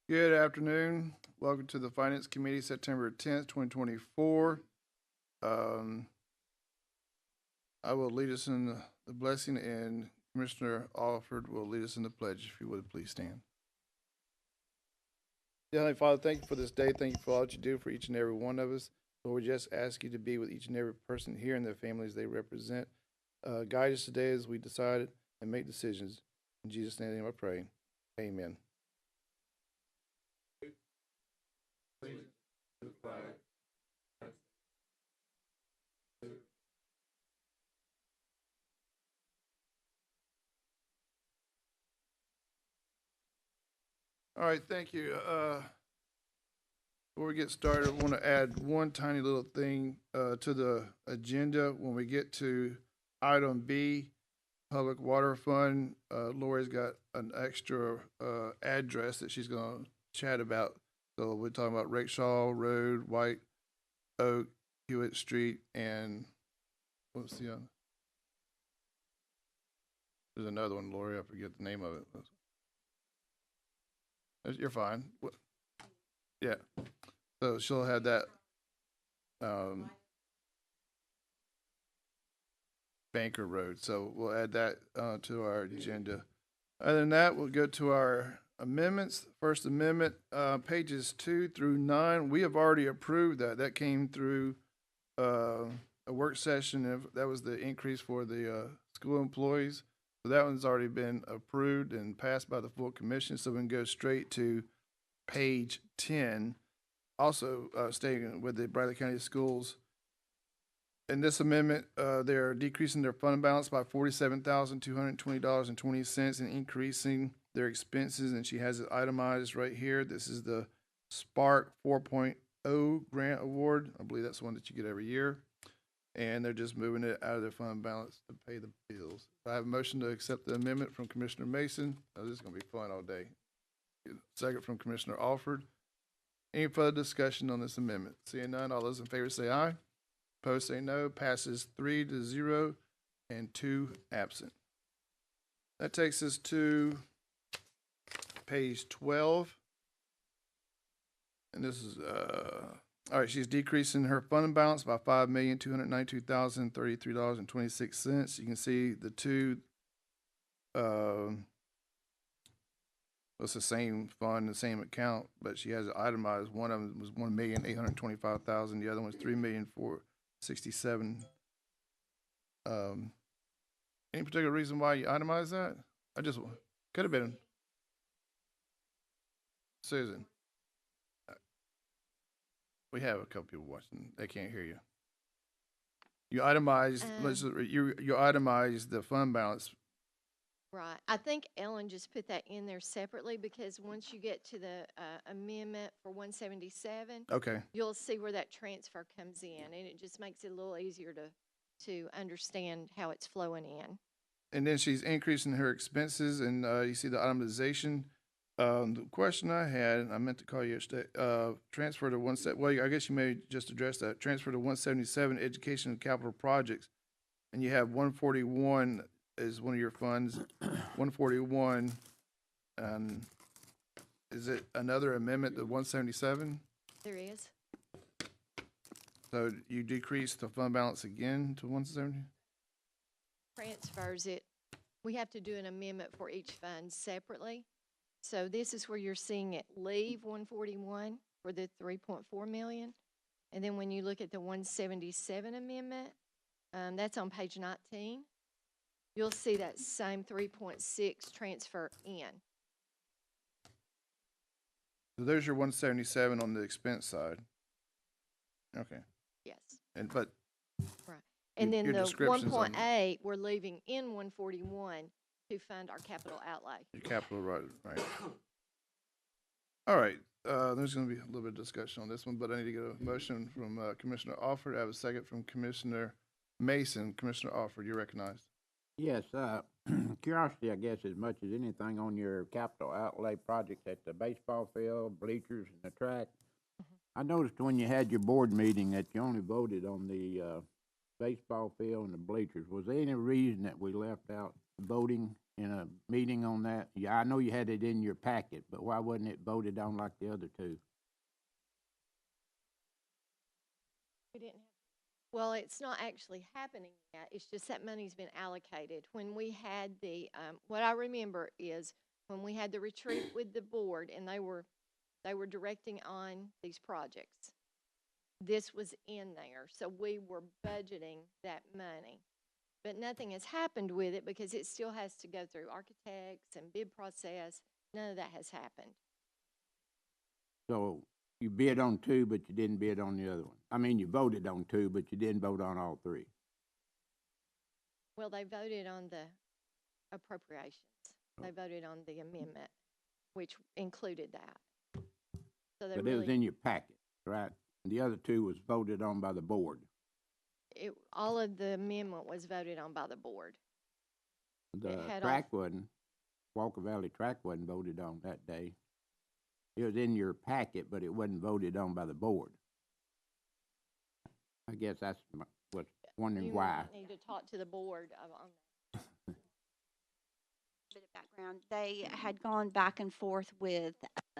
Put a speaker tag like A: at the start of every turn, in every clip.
A: Good afternoon. Welcome to the Finance Committee, September 10th, 2024. I will lead us in the blessing, and Commissioner Alford will lead us in the pledge. If you would, please stand. Dear Heavenly Father, thank you for this day. Thank you for all that you do for each and every one of us. Lord, we just ask you to be with each and every person here and their families they represent. Guide us today as we decide and make decisions. In Jesus' name I pray. Amen. All right, thank you. Before we get started, I want to add one tiny little thing to the agenda. When we get to item B, Public Water Fund, Lori's got an extra address that she's going to chat about. So we're talking about Rakestraw Road, White Oak, Hewitt Street, and what's the other? There's another one, Lori. I forget the name of it. You're fine. Yeah. So she'll have that Banker Road. So we'll add that to our agenda. Other than that, we'll go to our amendments. First Amendment, pages 2 through 9. We have already approved that. That came through a work session. That was the increase for the school employees. So that one's already been approved and passed by the full commission. So we can go straight to page 10. Also staying with the Bradley County Schools. In this amendment, they're decreasing their fund balance by $47,220.20 and increasing their expenses, and she has it itemized right here. This is the Spark 4.0 grant award. I believe that's the one that you get every year. And they're just moving it out of their fund balance to pay the bills. I have a motion to accept the amendment from Commissioner Mason. Oh, this is going to be fun all day. Second from Commissioner Alford. Any further discussion on this amendment? Seeing none, all those in favor say aye. Opposed say no. Passes 3-0 and 2 absent. That takes us to page 12. And this is, all right, she's decreasing her fund balance by $5,292,033.26. You can see the two, it's the same fund, the same account, but she has it itemized. One of them was $1,825,000. The other one was $3,467,000. Any particular reason why you itemized that? I just could have been Susan. We have a couple people watching. They can't hear you. You itemized. You itemized the fund balance.
B: Right. I think Ellen just put that in there separately because once you get to the amendment for 177,
A: okay,
B: you'll see where that transfer comes in, and it just makes it a little easier to understand how it's flowing in.
A: And then she's increasing her expenses, and you see the itemization. The question I had, and I meant to call you yesterday, transfer to well, I guess you may just address that. Transfer to 177, education and capital projects, and you have 141 is one of your funds. 141, is it another amendment to 177?
B: There is.
A: So you decrease the fund balance again to 170?
B: Transfers it. We have to do an amendment for each fund separately. So this is where you're seeing it leave 141 for the 3.4 million. And then when you look at the 177 amendment, that's on page 19. You'll see that same 3.6 transfer in.
A: So there's your 177 on the expense side. Okay.
B: Yes.
A: But
B: right. And then the
A: 1.8
B: we're leaving in 141 to fund our capital outlay.
A: Your capital, right. All right. There's going to be a little bit of discussion on this one, but I need to get a motion from Commissioner Alford. I have a second from Commissioner Mason. Commissioner Alford, you're recognized.
C: Yes, curiosity, I guess, as much as anything on your capital outlay projects at the baseball field, bleachers, and the track. I noticed when you had your board meeting that you only voted on the baseball field and the bleachers. Was there any reason that we left out voting in a meeting on that? Yeah, I know you had it in your packet, but why wasn't it voted on like the other two?
B: We didn't have, well, it's not actually happening yet. It's just that money's been allocated. When we had the, what I remember is when we had the retreat with the board and they were directing on these projects. This was in there, so we were budgeting that money. But nothing has happened with it because it still has to go through architects and bid process. None of that has happened.
C: So you bid on two, but you didn't bid on the other one. I mean, you voted on two, but you didn't vote on all three.
B: Well, they voted on the appropriations. They voted on the amendment, which included that. So they
C: But it was
B: really,
C: in your packet, right? The other two was voted on by the board.
B: all of the amendment was voted on by the board.
C: The
B: had
C: track wasn't, Walker Valley track wasn't voted on that day. It was in your packet, but it wasn't voted on by the board. I guess that's what's wondering
B: You
C: why.
B: might need to talk to the board on that.
D: Bit of background. They had gone back and forth with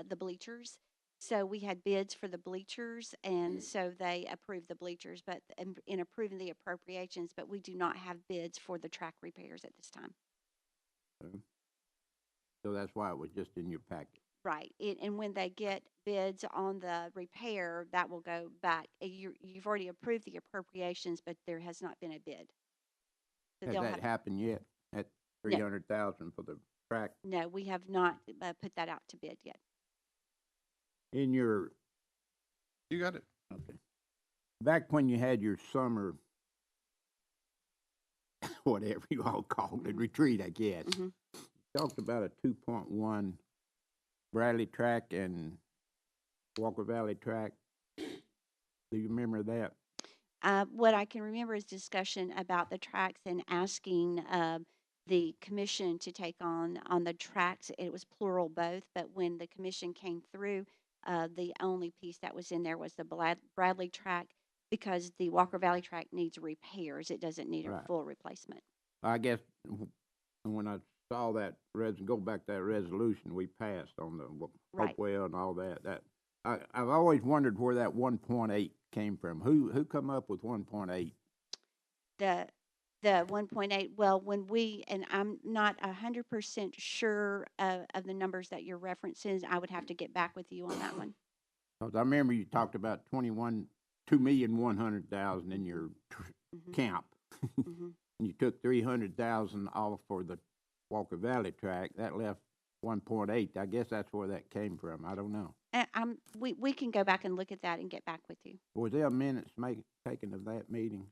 D: the bleachers. So we had bids for the bleachers, and so they approved the bleachers, but in approving the appropriations, but we do not have bids for the track repairs at this time.
C: So that's why it was just in your packet.
D: Right. And when they get bids on the repair, that will go back. You've already approved the appropriations, but there has not been a bid. So
C: Has
D: they'll
C: that
D: have,
C: happened yet? At
D: No.
C: 300,000 for the track?
D: no, we have not put that out to bid yet.
C: In your,
A: You got it.
C: okay. Back when you had your summer, whatever you all called it, retreat, I guess.
D: Mhm.
C: Talked about a 2.1 Bradley track and Walker Valley track. Do you remember that?
D: What I can remember is discussion about the tracks and asking the commission to take on the tracks. It was plural both, but when the commission came through, the only piece that was in there was the Bradley track because the Walker Valley track needs repairs. It doesn't need a
C: Right.
D: full replacement.
C: I guess when I saw that, go back to that resolution we passed on the
D: Right.
C: Hopewell and all that, I've always wondered where that 1.8 came from. Who come up with 1.8?
D: The 1.8, well, and I'm not 100% sure of the numbers that you're referencing. I would have to get back with you on that one.
C: Because I remember you talked about 2,100,000 in your
D: Mhm.
C: camp.
D: Mhm.
C: And you took 300,000 off for the Walker Valley track. That left 1.8. I guess that's where that came from. I don't know.
D: We can go back and look at that and get back with you.
C: Was there minutes taken of that meeting?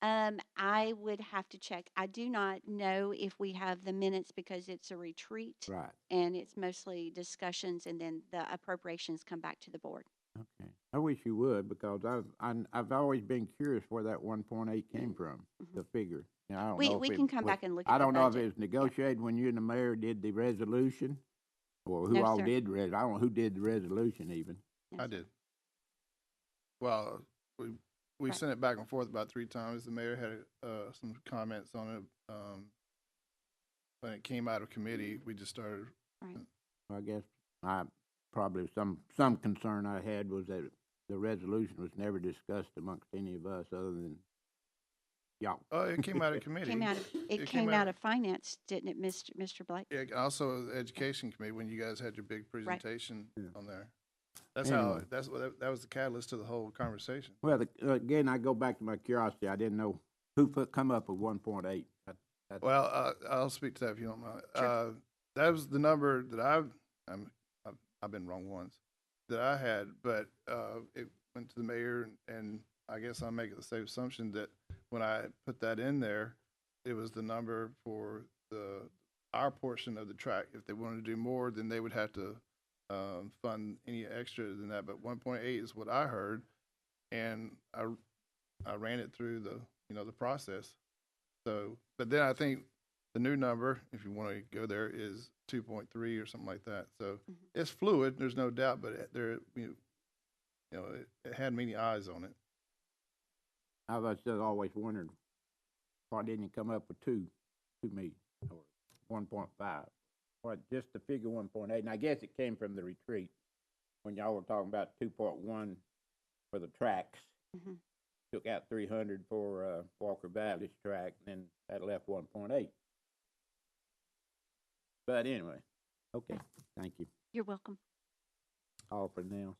D: I would have to check. I do not know if we have the minutes because it's a retreat
C: Right.
D: and it's mostly discussions and then the appropriations come back to the board.
C: Okay. I wish you would because I've always been curious where that 1.8 came from, the figure. You know, I don't know
D: We
C: if
D: can
C: it
D: come
C: was-
D: back and look at
C: I
D: the
C: don't know if
D: budget.
C: it was negotiated when you and the mayor did the resolution or who
D: No,
C: all
D: sir.
C: did the I don't know who did the resolution even.
D: Yes,
A: I
D: sir.
A: did. Well, we
D: Right.
A: sent it back and forth about 3 times. The mayor had some comments on it. When it came out of committee, we just started.
D: Right.
C: I guess probably some concern I had was that the resolution was never discussed amongst any of us other than y'all.
A: Oh, it came out of committee.
D: It came out of finance, didn't it, Mr. Blake?
A: Yeah, also the education committee when you guys had your big presentation
C: Yeah.
A: on there. That's
C: Anyway.
A: that was the catalyst to the whole conversation.
C: Well, again, I go back to my curiosity. I didn't know who come up with 1.8.
A: Well, I'll speak to that if you don't mind.
D: Sure.
A: That was the number that I've been wrong once that I had, but it went to the mayor, and I guess I'll make it the safe assumption that when I put that in there, it was the number for our portion of the track. If they wanted to do more, then they would have to fund any extra than that. But 1.8 is what I heard, and I ran it through the process. So, but then I think the new number, if you want to go there, is 2.3 or something like that. So it's fluid. There's no doubt, but it had many eyes on it.
C: I've just always wondered why didn't you come up with 2 million or 1.5. What, just the figure 1.8, and I guess it came from the retreat, when y'all were talking about 2.1 for the tracks.
D: Mhm.
C: Took out 300 for, Walker Valley's track, and then that left 1.8. But anyway, okay, thank you.
D: You're welcome.
C: All for now.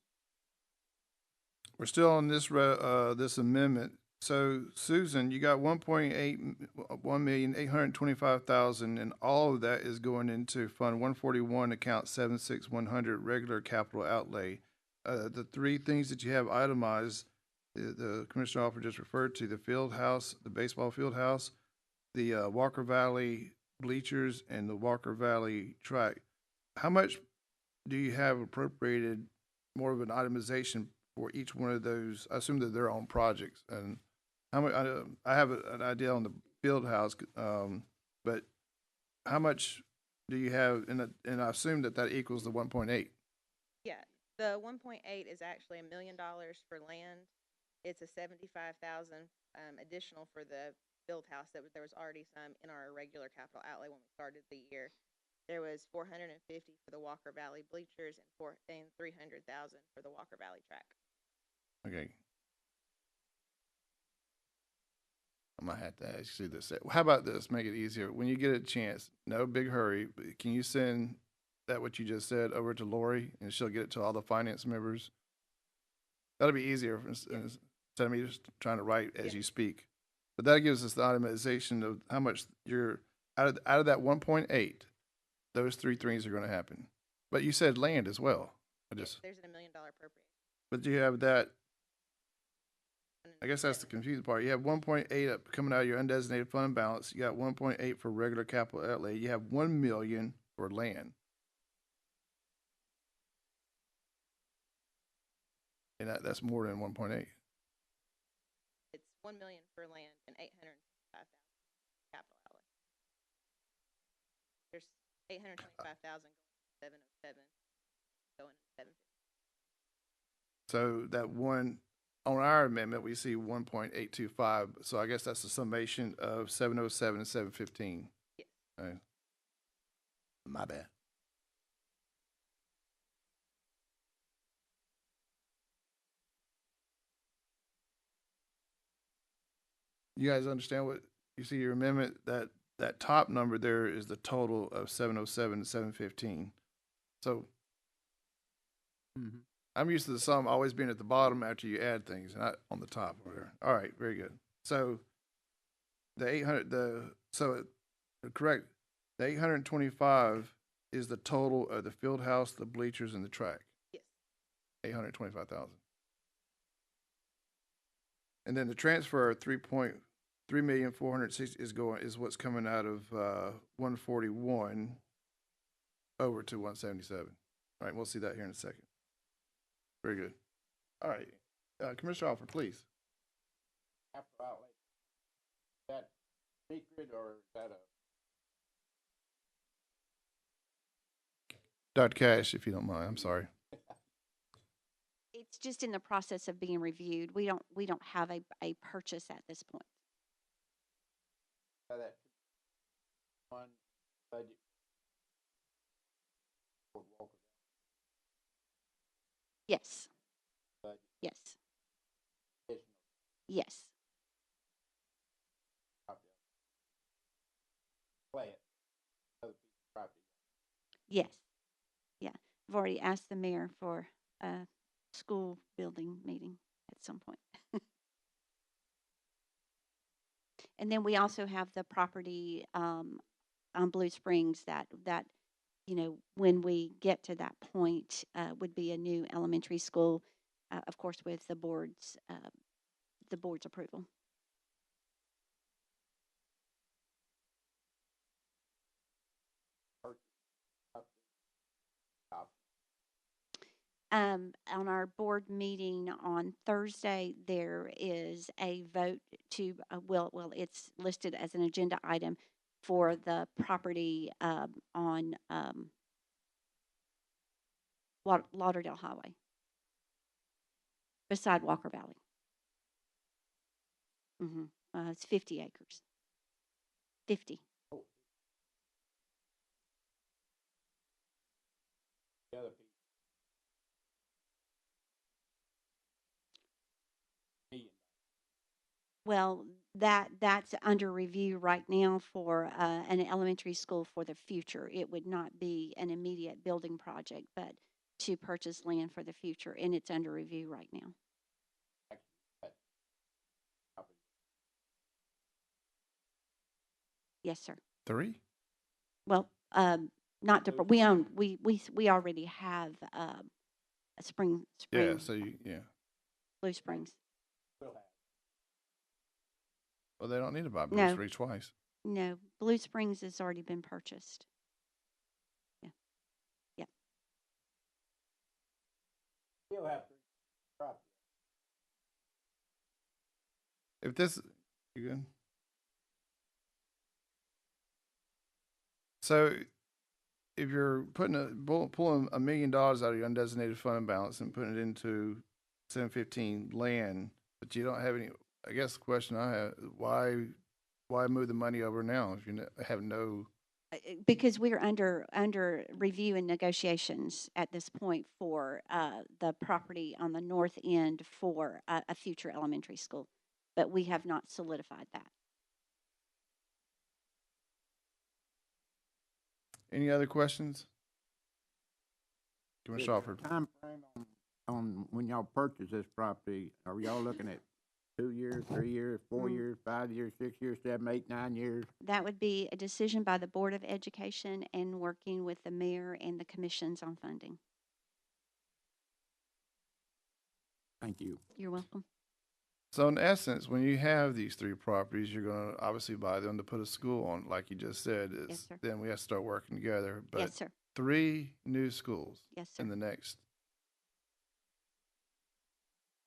A: We're still on this, this amendment. So Susan, you got 1,825,000, and all of that is going into Fund 141, account 76100, regular capital outlay. The three things that you have itemized, the Commissioner Officer just referred to, the field house, the baseball field house, the Walker Valley bleachers, and the Walker Valley track. How much do you have appropriated, more of an itemization for each one of those? I assume that they're on projects, and how much, I have an idea on the field house, but how much do you have, and I assume that that equals the 1.8?
E: Yeah, the 1.8 is actually $1 million for land. It's a 75,000 additional for the field house. There was already some in our regular capital outlay when we started the year. There was 450 for the Walker Valley bleachers and 300,000 for the Walker Valley track.
A: Okay. I might have to ask you this. How about this? Make it easier. When you get a chance, no big hurry, but can you send that what you just said over to Lori, and she'll get it to all the finance members? That'll be easier instead of me just trying to write as you speak. But that gives us the itemization of how much you're out of that 1.8. Those three things are going to happen. But you said land as well.
E: There's a $1 million appropriation.
A: But you have that. I guess that's the confusing part. You have 1.8 up coming out of your undesignated fund balance. You got 1.8 for regular capital outlay. You have 1 million for land. And that's more than 1.8.
E: It's 1 million for land and 825,000 capital outlay. There's 825,000 going to 707, going to 750.
A: So that one, on our amendment, we see 1.825. So I guess that's the summation of 707 and 715.
E: Yes.
A: Okay. My bad. You guys understand what you see your amendment? That top number there is the total of 707 and 715. So I'm used to the sum always being at the bottom after you add things, not on the top or whatever. All right, very good. So the 800, correct, the 825 is the total of the field house, the bleachers, and the track.
E: Yes.
A: 825,000. And then the transfer of 3.460 is what's coming out of 141 over to 177. All right, we'll see that here in a second. Very good. All right, Commissioner Alford, please.
C: Capital outlay. Is that secret or is that
A: Dr. Cash, if you don't mind, I'm sorry.
D: It's just in the process of being reviewed. We don't have a purchase at this point.
C: that one budget for Walker
D: Yes,
C: budget
D: yes,
C: additional
D: yes.
C: property? Play it. Other people's property.
D: Yes, yeah. I've already asked the mayor for a school building meeting at some point. And then we also have the property on Blue Springs that when we get to that point, would be a new elementary school, of course, with the board's approval. On our board meeting on Thursday, there is a vote to, it's listed as an agenda item for the property on Lauderdale Highway, beside Walker Valley. It's 50 acres. 50. Well, that's under review right now for an elementary school for the future. It would not be an immediate building project, but to purchase land for the future, and it's under review right now. Yes, sir.
A: 3?
D: Well, not to, we own, we already have a
A: Yeah,
D: Spring,
A: so yeah.
D: Blue Springs.
A: Well, they don't need to buy Blue
D: No.
A: Springs twice.
D: No, Blue Springs has already been purchased. Yeah, yeah.
C: Still have property.
A: If this, you good? So if you're pulling $1 million out of your undesignated fund balance and putting it into 715 land, but you don't have any, I guess the question I have, why move the money over now if you have no?
D: Because we're under review and negotiations at this point for the property on the north end for a future elementary school, but we have not solidified that.
A: Any other questions?
C: Is
A: Commissioner
C: there a
A: Alford.
C: time frame on when y'all purchase this property? Are y'all looking at 2 years, 3 years, 4 years, 5 years, 6 years, 7, 8, 9 years?
D: That would be a decision by the Board of Education and working with the mayor and the commissions on funding.
C: Thank you.
D: You're welcome.
A: So in essence, when you have these 3 properties, you're going to obviously buy them to put a school on, like you just said.
D: Yes, sir.
A: Then we have to start working together. But
D: Yes, sir.
A: 3 new schools
D: Yes, sir.
A: in the next.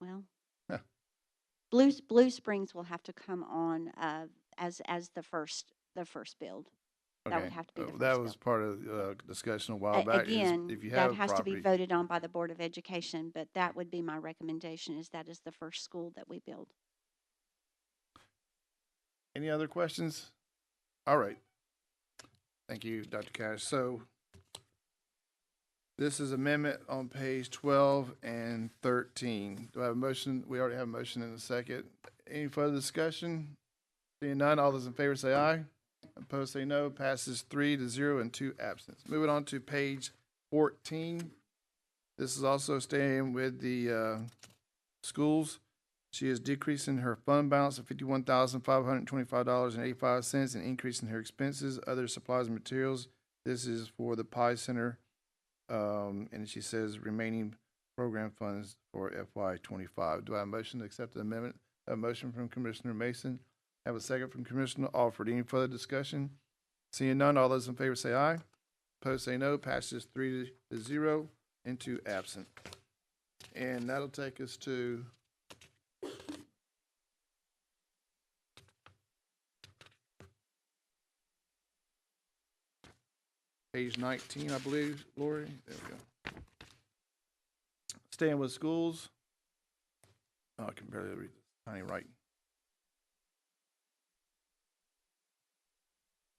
D: Well,
A: Huh.
D: Blue Springs will have to come on as the first build. That would have to be the first
A: That was
D: build.
A: part of discussion a while back.
D: Again,
A: if you
D: that
A: have
D: has to be
A: property,
D: voted on by the Board of Education, but that would be my recommendation, is that is the first school that we build.
A: any other questions? All right. Thank you, Dr. Cash. So this is amendment on page 12 and 13. Do I have a motion? We already have a motion in a second. Any further discussion? Seeing none, all those in favor say aye. Opposed say no. Passes 3-0 and 2 absent. Moving on to page 14. This is also staying with the schools. She is decreasing her fund balance of $51,525.85 and increasing her expenses, other supplies and materials. This is for the Pi Center, and she says remaining program funds for FY25. Do I have a motion to accept the amendment? A motion from Commissioner Mason. Have a second from Commissioner Alford. Any further discussion? Seeing none, all those in favor say aye. Opposed say no. Passes 3-0 and 2 absent. And that'll take us to page 19, I believe, Lori. There we go. Staying with schools. Oh, I can barely read this tiny writing.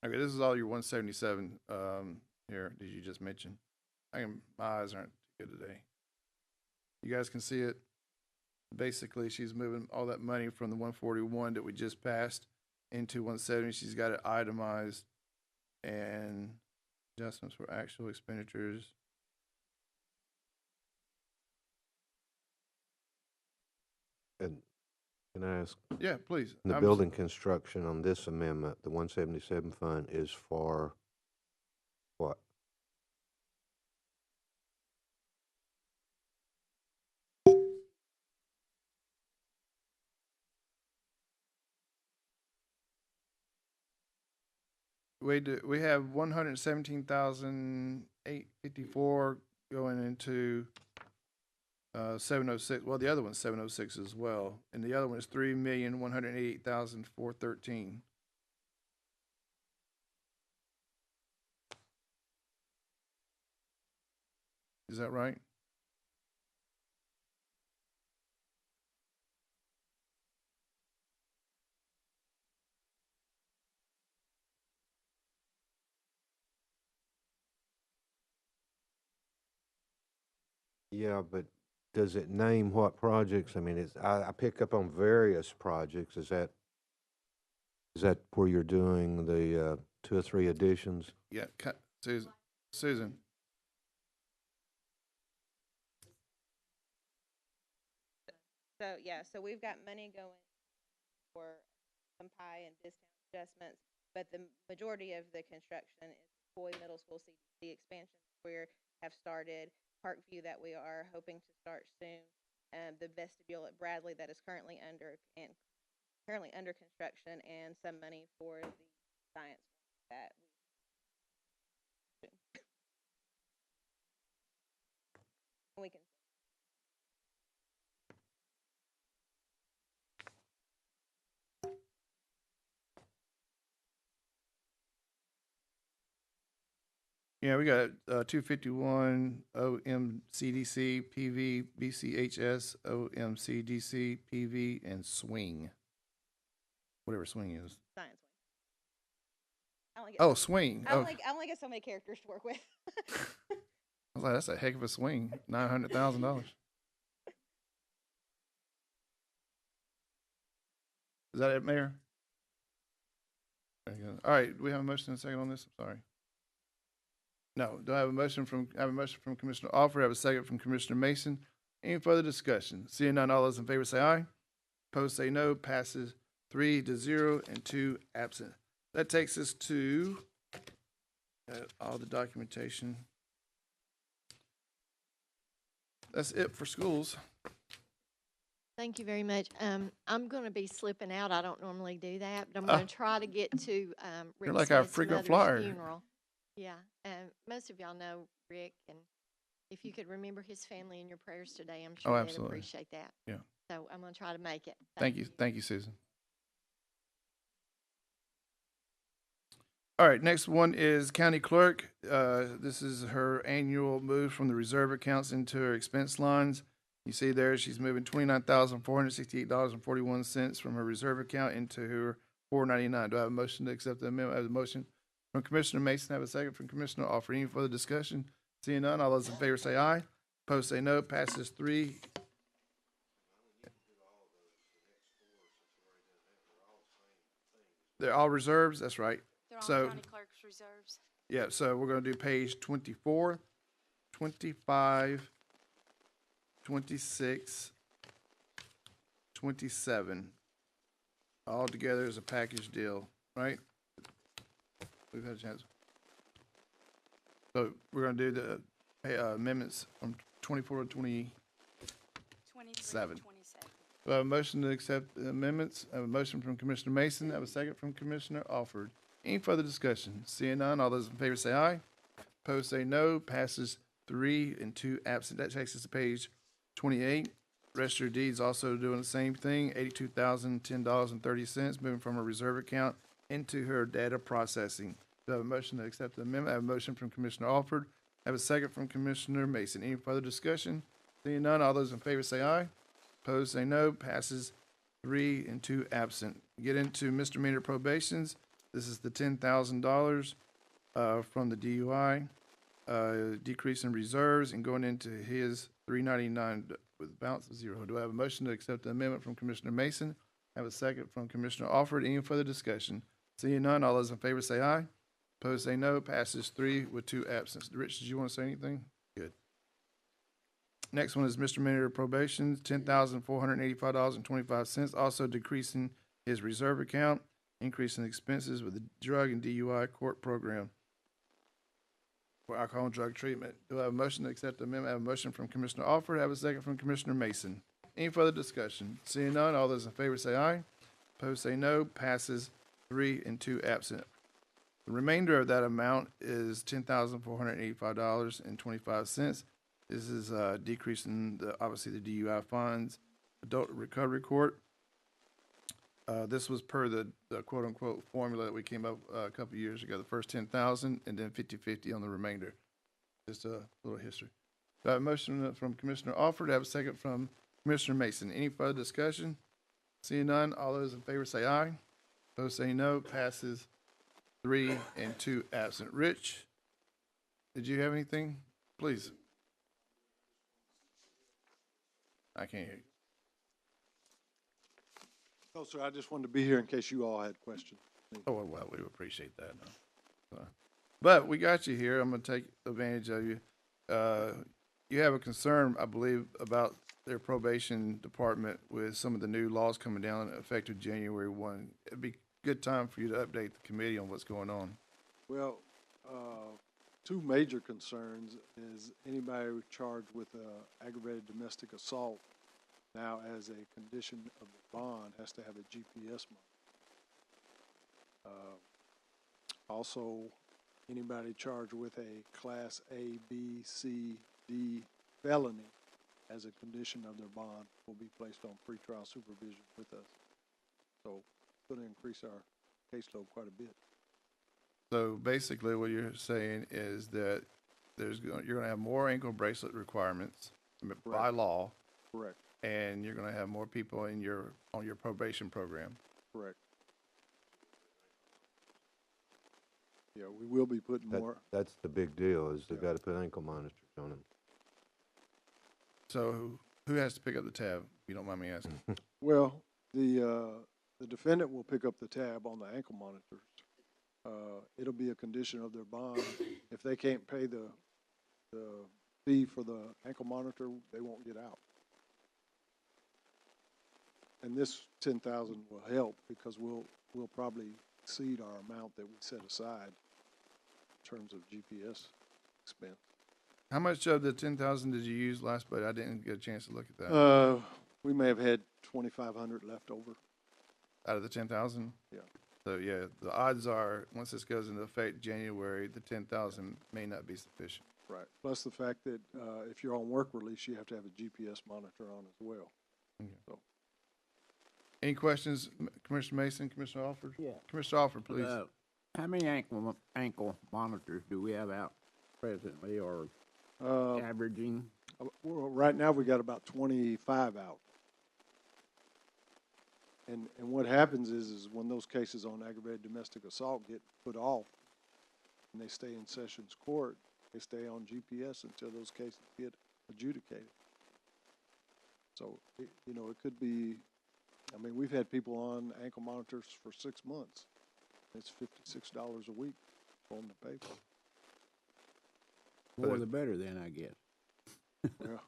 A: Okay, this is all your 177 here that you just mentioned. My eyes aren't good today. You guys can see it. Basically, she's moving all that money from the 141 that we just passed into 170. She's got it itemized, and adjustments for actual expenditures.
F: And can I ask,
A: Yeah, please.
F: the building construction on this amendment, the 177 fund is for what?
A: We have 117,854 going into 706. Well, the other one's 706 as well, and the other one is 3,188,413. Is that right?
F: Yeah, but does it name what projects? I mean, I pick up on various projects. Is that where you're doing the 2 or 3 additions?
A: Yeah, Susan.
E: So, yeah, so we've got money going for some pie and discount adjustments, but the majority of the construction is Coy Middle School CDC expansion. We have started Parkview that we are hoping to start soon. The vestibule at Bradley that is currently under construction, and some money for the science that we can.
A: Yeah, we got 251 OMCDC PV BCHS OMCDC PV and swing. Whatever swing is.
E: Science wing. I only get
A: Oh, swing.
E: I
A: Oh,
E: only, I only get so many characters to work with.
A: I was like, that's a heck of a swing. $900,000. Is that it, Mayor? Very good. All right, do we have a motion and a second on this? I'm sorry. No. Do I have a motion from Commissioner Alford? I have a second from Commissioner Mason. Any further discussion? Seeing none, all those in favor say aye. Opposed say no. Passes 3-0 and 2 absent. That takes us to all the documentation. That's it for schools.
B: Thank you very much. I'm going to be slipping out. I don't normally do that, but I'm going to try to get to Rick
A: You're like our
B: Smith's
A: frequent
B: mother's
A: flyer.
B: funeral. Yeah, most of y'all know Rick, and if you could remember his family in your prayers today, I'm sure they'd
A: absolutely.
B: appreciate that.
A: Yeah.
B: So I'm going to try to make it.
A: Thank you, Susan. All right, next one is County Clerk. This is her annual move from the reserve accounts into her expense lines. You see there, she's moving $29,468.41 from her reserve account into her $499. Do I have a motion to accept the amendment? I have a motion from Commissioner Mason. I have a second from Commissioner Alford. Any further discussion? Seeing none, all those in favor say aye. Opposed say no. Passes 3. They're all reserves. That's right.
G: They're all
A: So-
G: county clerk's reserves.
A: Yeah, so we're going to do page 24, 25, 26, 27. All together as a package deal, right? We've had a chance. So we're going to do the amendments from 24 to 20.
G: 23
A: Seven.
G: and 27.
A: Do I have a motion to accept the amendments? I have a motion from Commissioner Mason. I have a second from Commissioner Alford. Any further discussion? Seeing none, all those in favor say aye. Opposed say no. Passes 3 and 2 absent. That takes us to page 28. Register of Deeds also doing the same thing. $82,010.30 moving from her reserve account into her data processing. Do I have a motion to accept the amendment? I have a motion from Commissioner Alford. I have a second from Commissioner Mason. Any further discussion? Seeing none, all those in favor say aye. Opposed say no. Passes 3 and 2 absent. Get into misdemeanor probations. This is the $10,000 from the DUI, decrease in reserves and going into his $399 with a balance of 0. Do I have a motion to accept the amendment from Commissioner Mason? I have a second from Commissioner Alford. Any further discussion? Seeing none, all those in favor say aye. Opposed say no. Passes 3 with 2 absent. Rich, did you want to say anything? Good. Next one is misdemeanor probation, $10,485.25, also decreasing his reserve account, increasing expenses with the drug and DUI court program for alcohol and drug treatment. Do I have a motion to accept the amendment? I have a motion from Commissioner Alford. I have a second from Commissioner Mason. Any further discussion? Seeing none, all those in favor say aye. Opposed say no. Passes 3 and 2 absent. The remainder of that amount is $10,485.25. This is decreasing obviously the DUI funds, adult recovery court. This was per the quote unquote formula that we came up a couple of years ago. The first 10,000 and then 50-50 on the remainder. Just a little history. Do I have a motion from Commissioner Alford? I have a second from Commissioner Mason. Any further discussion? Seeing none, all those in favor say aye. Those say no. Passes 3 and 2 absent. Rich, did you have anything? Please. I can't hear you.
H: No, sir, I just wanted to be here in case you all had questions.
A: Oh, well, we appreciate that. But we got you here. I'm gonna take advantage of you. You have a concern, I believe, about their probation department with some of the new laws coming down effective January 1. It'd be a good time for you to update the committee on what's going on.
H: Well, two major concerns is anybody charged with aggravated domestic assault now as a condition of the bond has to have a GPS monitor. Also, anybody charged with a Class A, B, C, D felony as a condition of their bond will be placed on pretrial supervision with us. So it's going to increase our caseload quite a bit.
A: So basically, what you're saying is that you're gonna have more ankle bracelet requirements by
H: Correct.
A: law,
H: Correct,
A: and you're gonna have more people on your probation program.
H: correct. Yeah, we will be putting more.
F: That's the big deal, is they
H: Yeah.
F: gotta put ankle monitors on them.
A: So who has to pick up the tab, if you don't mind me asking?
H: Well, the defendant will pick up the tab on the ankle monitors. It'll be a condition of their bond. If they can't pay the fee for the ankle monitor, they won't get out. And this 10,000 will help because we'll probably exceed our amount that we set aside in terms of GPS expense.
A: How much of the 10,000 did you use last, but I didn't get a chance to look at that.
H: We may have had 2,500 left over.
A: Out of the 10,000?
H: Yeah.
A: So yeah, the odds are, once this goes into effect January, the 10,000 may not be sufficient.
H: Right. Plus the fact that if you're on work release, you have to have a GPS monitor on as well.
A: Okay.
H: So,
A: Any questions, Commissioner Mason, Commissioner Alford?
C: Yeah.
A: Commissioner Alford, please.
C: How many ankle monitors do we have out presently or
H: uh,
C: averaging?
H: well, right now we got about 25 out. And what happens is when those cases on aggravated domestic assault get put off and they stay in Sessions Court, they stay on GPS until those cases get adjudicated. So, it could be, I mean, we've had people on ankle monitors for 6 months. It's $56 a week for them to pay for.
C: More the better then, I guess,
H: Well,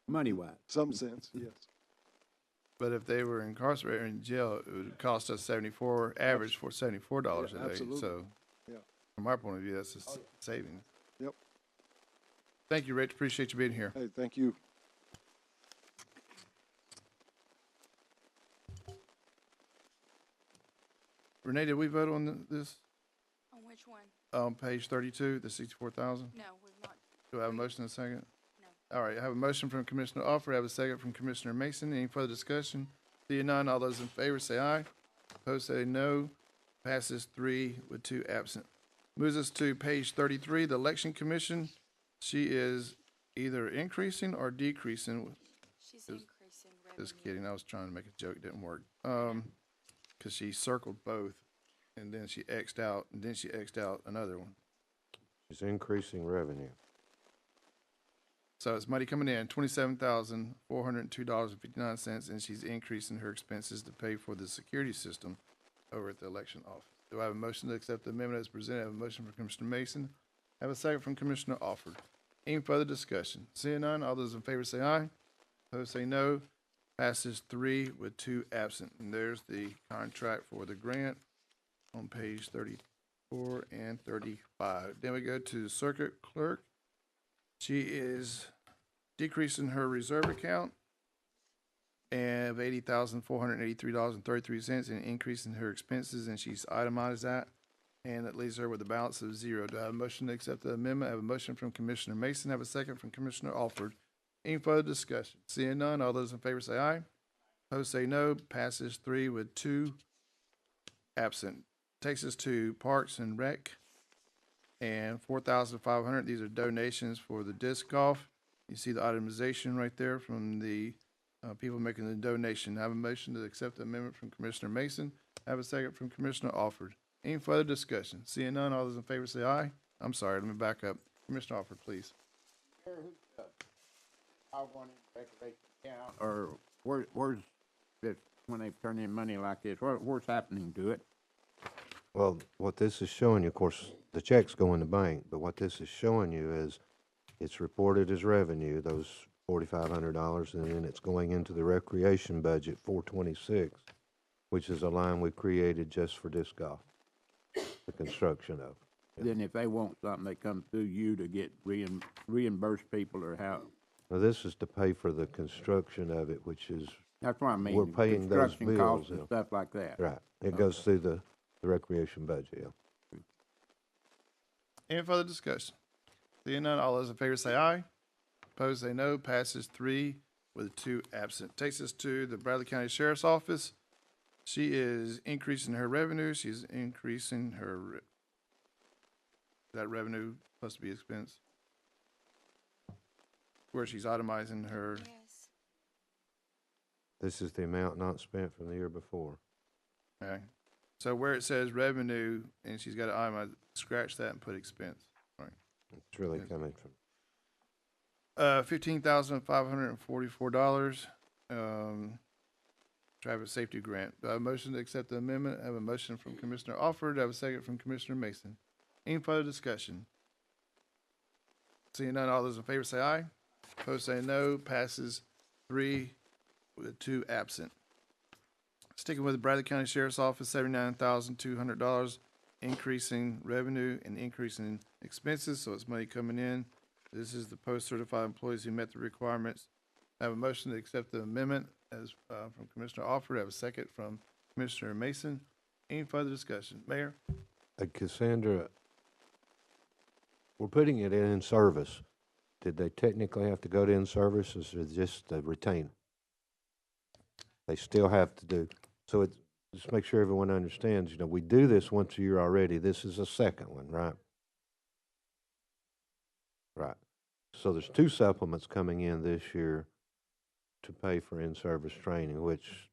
C: money-wise.
H: some sense, yes.
A: But if they were incarcerated or in jail, it would cost us average for $74
H: Yeah,
A: a day.
H: absolutely.
A: So
H: Yeah.
A: from our point of view, that's a savings.
H: Yep.
A: Thank you, Rich. Appreciate you being here.
H: Hey, thank you.
A: Renee, did we vote on this
G: On which one?
A: on page 32, the 64,000?
G: No, we've not.
A: Do I have a motion and a second?
G: No.
A: All right, I have a motion from Commissioner Alford, I have a second from Commissioner Mason. Any further discussion? Seeing none, all those in favor say aye. Opposed say no. Passes 3 with 2 absent. Moves us to page 33, the Election Commission. She is either increasing or decreasing.
G: She's
A: Just-
G: increasing revenue.
A: Just kidding, I was trying to make a joke, it didn't work. Cause she circled both, and then she X'd out, and then she X'd out another one.
F: It's increasing revenue.
A: So it's money coming in, $27,402.59, and she's increasing her expenses to pay for the security system over at the election office. Do I have a motion to accept the amendment as presented? I have a motion from Commissioner Mason. I have a second from Commissioner Alford. Any further discussion? Seeing none, all those in favor say aye. Opposed say no. Passes 3 with 2 absent. And there's the contract for the grant on page 34 and 35. Then we go to Circuit Clerk. She is decreasing her reserve account of $80,483.33 and increasing her expenses, and she's itemized that, and that leaves her with a balance of 0. Do I have a motion to accept the amendment? I have a motion from Commissioner Mason. I have a second from Commissioner Alford. Any further discussion? Seeing none, all those in favor say aye. Opposed say no. Passes 3 with 2 absent. Takes us to Parks and Rec. And 4,500. These are donations for the disc golf. You see the itemization right there from the people making the donation. I have a motion to accept the amendment from Commissioner Mason. I have a second from Commissioner Alford. Any further discussion? Seeing none, all those in favor say aye. I'm sorry, let me back up. Commissioner Alford, please.
C: all going in recreation account, or where's this, when they turn in money like this, what's happening to it?
F: Well, what this is showing you, of course, the checks go in the bank, but what this is showing you is it's reported as revenue, those $4,500, and then it's going into the recreation budget, 426, which is a line we created just for disc golf, the construction of.
C: Then if they want something, they come through you to get reimbursed people, or how?
F: Now, this is to pay for the construction of it, which is,
C: That's what I mean.
F: We're paying those
C: construction costs
F: bills,
C: and stuff like that.
F: right, it goes through the recreation budget, yeah.
A: Any further discussion? Seeing none, all those in favor say aye. Opposed, say no. Passes 3 with 2 absent. Takes us to the Bradley County Sheriff's Office. She is increasing her revenue. She's increasing her, that revenue supposed to be expense? Where she's itemizing her,
G: Yes.
F: This is the amount not spent from the year before.
A: okay. So where it says revenue and she's got an item, scratch that and put expense. All right.
F: It's really
A: Yes.
F: coming from,
A: $15,544. Traffic safety grant. Do I have a motion to accept the amendment? I have a motion from Commissioner Alford. Do I have a second from Commissioner Mason? Any further discussion? Seeing none, all those in favor say aye. Opposed say no. Passes 3 with 2 absent. Sticking with the Bradley County Sheriff's Office, $79,200, increasing revenue and increasing expenses, so it's money coming in. This is the post-certified employees who met the requirements. I have a motion to accept the amendment as from Commissioner Alford. I have a second from Commissioner Mason. Any further discussion? Mayor?
F: Cassandra, we're putting it in service. Did they technically have to go to in-service, or is it just a retainer? They still have to do, so it, just make sure everyone understands, you know, we do this once a year already. This is a second one, right? Right. So there's 2 supplements coming in this year to pay for in-service training, which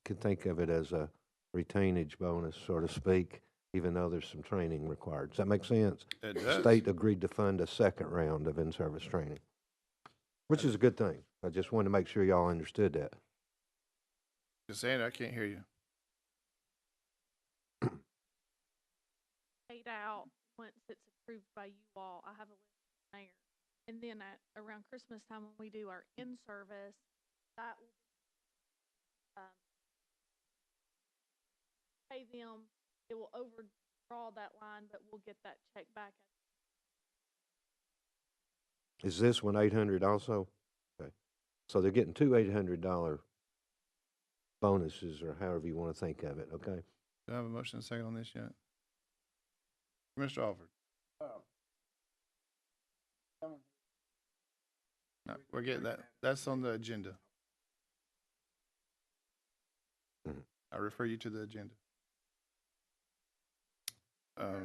F: can think of it as a retainage bonus, so to speak, even though there's some training required. Does that make sense?
A: It
F: The
A: does.
F: state agreed to fund a second round of in-service training, which is a good thing. I just wanted to make sure y'all understood that.
A: Cassandra, I can't hear you.
I: Paid out once it's approved by you all. I have a list there. And then at around Christmas time when we do our in-service, that will pay them. It will overdraw that line, but we'll get that check back.
F: Is this one 800 also? Okay. So they're getting 2 $800 bonuses, or however you want to think of it, okay?
A: Do I have a motion and a second on this yet? Commissioner Alford? No, we're getting that. That's on the agenda.
F: Mhm.
A: I refer you to the agenda. All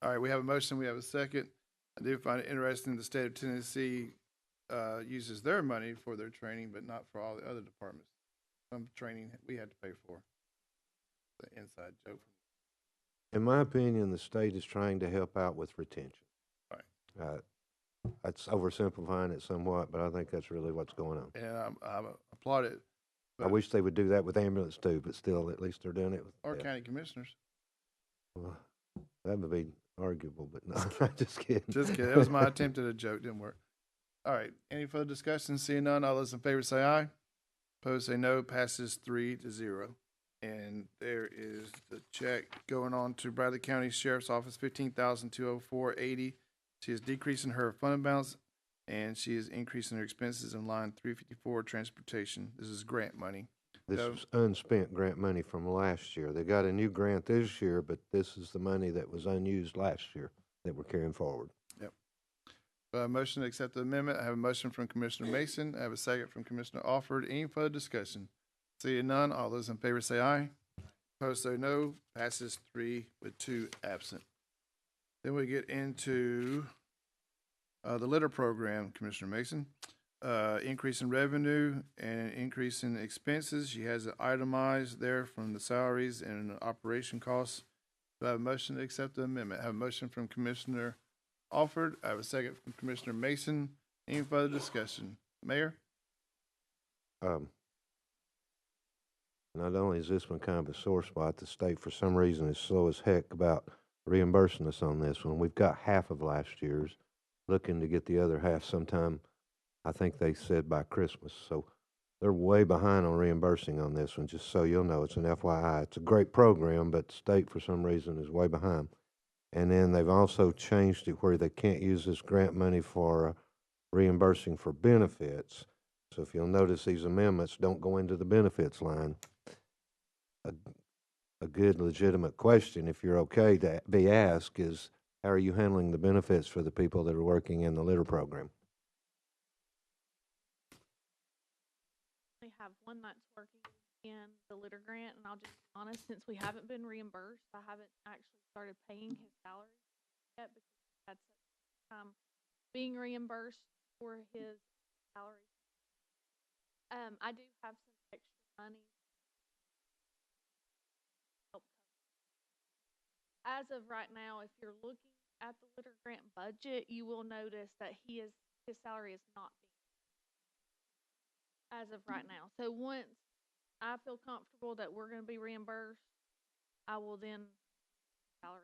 A: right, we have a motion, we have a second. I do find it interesting the state of Tennessee uses their money for their training, but not for all the other departments. Some training we had to pay for. The inside joke.
F: In my opinion, the state is trying to help out with retention.
A: Right.
F: That's oversimplifying it somewhat, but I think that's really what's going on.
A: And I applaud it.
F: I wish they would do that with ambulance too, but still, at least they're doing it with.
A: Or
F: yeah.
A: county commissioners.
F: Well, that would be arguable, but no, just kidding.
A: Just kidding. That was my attempt at a joke. Didn't work. All right. Any further discussion? Seeing none, all those in favor say aye. Opposed say no. Passes 3-0. And there is the check going on to Bradley County Sheriff's Office, $15,204.80. She is decreasing her fund balance, and she is increasing her expenses in line 354, transportation. This is grant money.
F: This
A: So-
F: is unspent grant money from last year. They got a new grant this year, but this is the money that was unused last year that we're carrying forward.
A: Motion to accept the amendment. I have a motion from Commissioner Mason. I have a second from Commissioner Alford. Any further discussion? Seeing none, all those in favor say aye. Opposed say no. Passes 3 with 2 absent. Then we get into the litter program, Commissioner Mason. Increase in revenue and increase in expenses. She has it itemized there from the salaries and operation costs. Do I have a motion to accept the amendment? I have a motion from Commissioner Alford. I have a second from Commissioner Mason. Any further discussion? Mayor?
F: Not only is this one kind of a sore spot, the state for some reason is slow as heck about reimbursing us on this one. We've got half of last year's, looking to get the other half sometime, I think they said by Christmas. So they're way behind on reimbursing on this one, just so you'll know. It's an FYI. It's a great program, but the state for some reason is way behind. And then they've also changed it where they can't use this grant money for reimbursing for benefits. So if you'll notice, these amendments don't go into the benefits line. A good legitimate question, if you're okay to be asked, is how are you handling the benefits for the people that are working in the litter program?
I: We have one that's working in the litter grant, and I'll just be honest, since we haven't been reimbursed, I haven't actually started paying his salary yet because that's being reimbursed for his salary. I do have some extra money. As of right now, if you're looking at the litter grant budget, you will notice that his salary is not being as of right now. So once I feel comfortable that we're going to be reimbursed, I will then salary.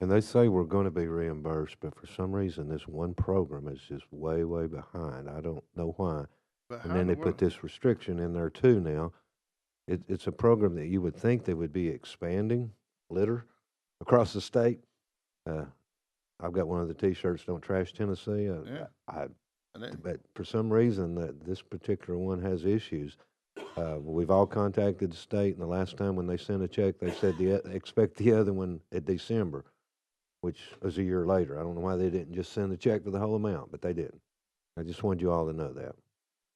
F: And they say we're going to be reimbursed, but for some reason, this one program is just way, way behind. I don't know why.
A: But
F: And
A: how
F: then
A: in
F: they
A: the
F: put
A: world-
F: this restriction in there too now. It's a program that you would think they would be expanding litter across the state. I've got one of the T-shirts, "Don't Trash Tennessee."
A: Yeah. And then-
F: But for some reason, that this particular one has issues. We've all contacted the state, and the last time when they sent a check, they said expect the other one at December, which was a year later. I don't know why they didn't just send the check for the whole amount, but they didn't. I just wanted you all to know that.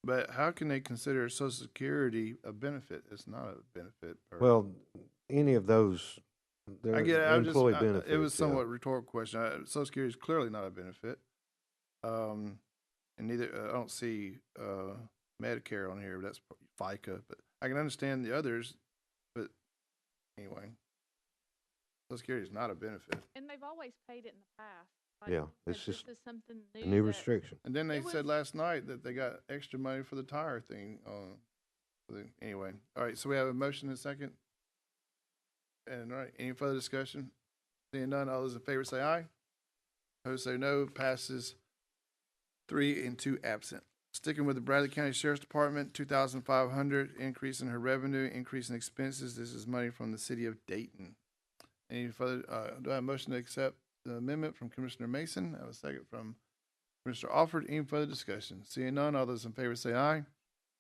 A: But how can they consider Social Security a benefit? It's not a benefit.
F: Well, any of those, they're
A: I get it.
F: employee benefits.
A: It was
F: yeah.
A: somewhat rhetorical question. Social Security is clearly not a benefit. And neither, I don't see, Medicare on here, that's FICA, but I can understand the others, but anyway. Social Security is not a benefit.
I: And they've always paid it in the past.
F: Yeah,
I: but
F: it's just
I: this is something new.
F: A new
I: that-
F: restriction.
A: And then they
I: It
A: said
I: was-
A: last night that they got extra money for the tire thing, anyway. All right, so we have a motion and a second. And all right, any further discussion? Seeing none, all those in favor say aye. Opposed say no, passes 3 and 2 absent. Sticking with the Bradley County Sheriff's Department, 2,500 increase in her revenue, increase in expenses. This is money from the city of Dayton. Any further, do I have a motion to accept the amendment from Commissioner Mason? I have a second from Commissioner Alford. Any further discussion? Seeing none, all those in favor say aye.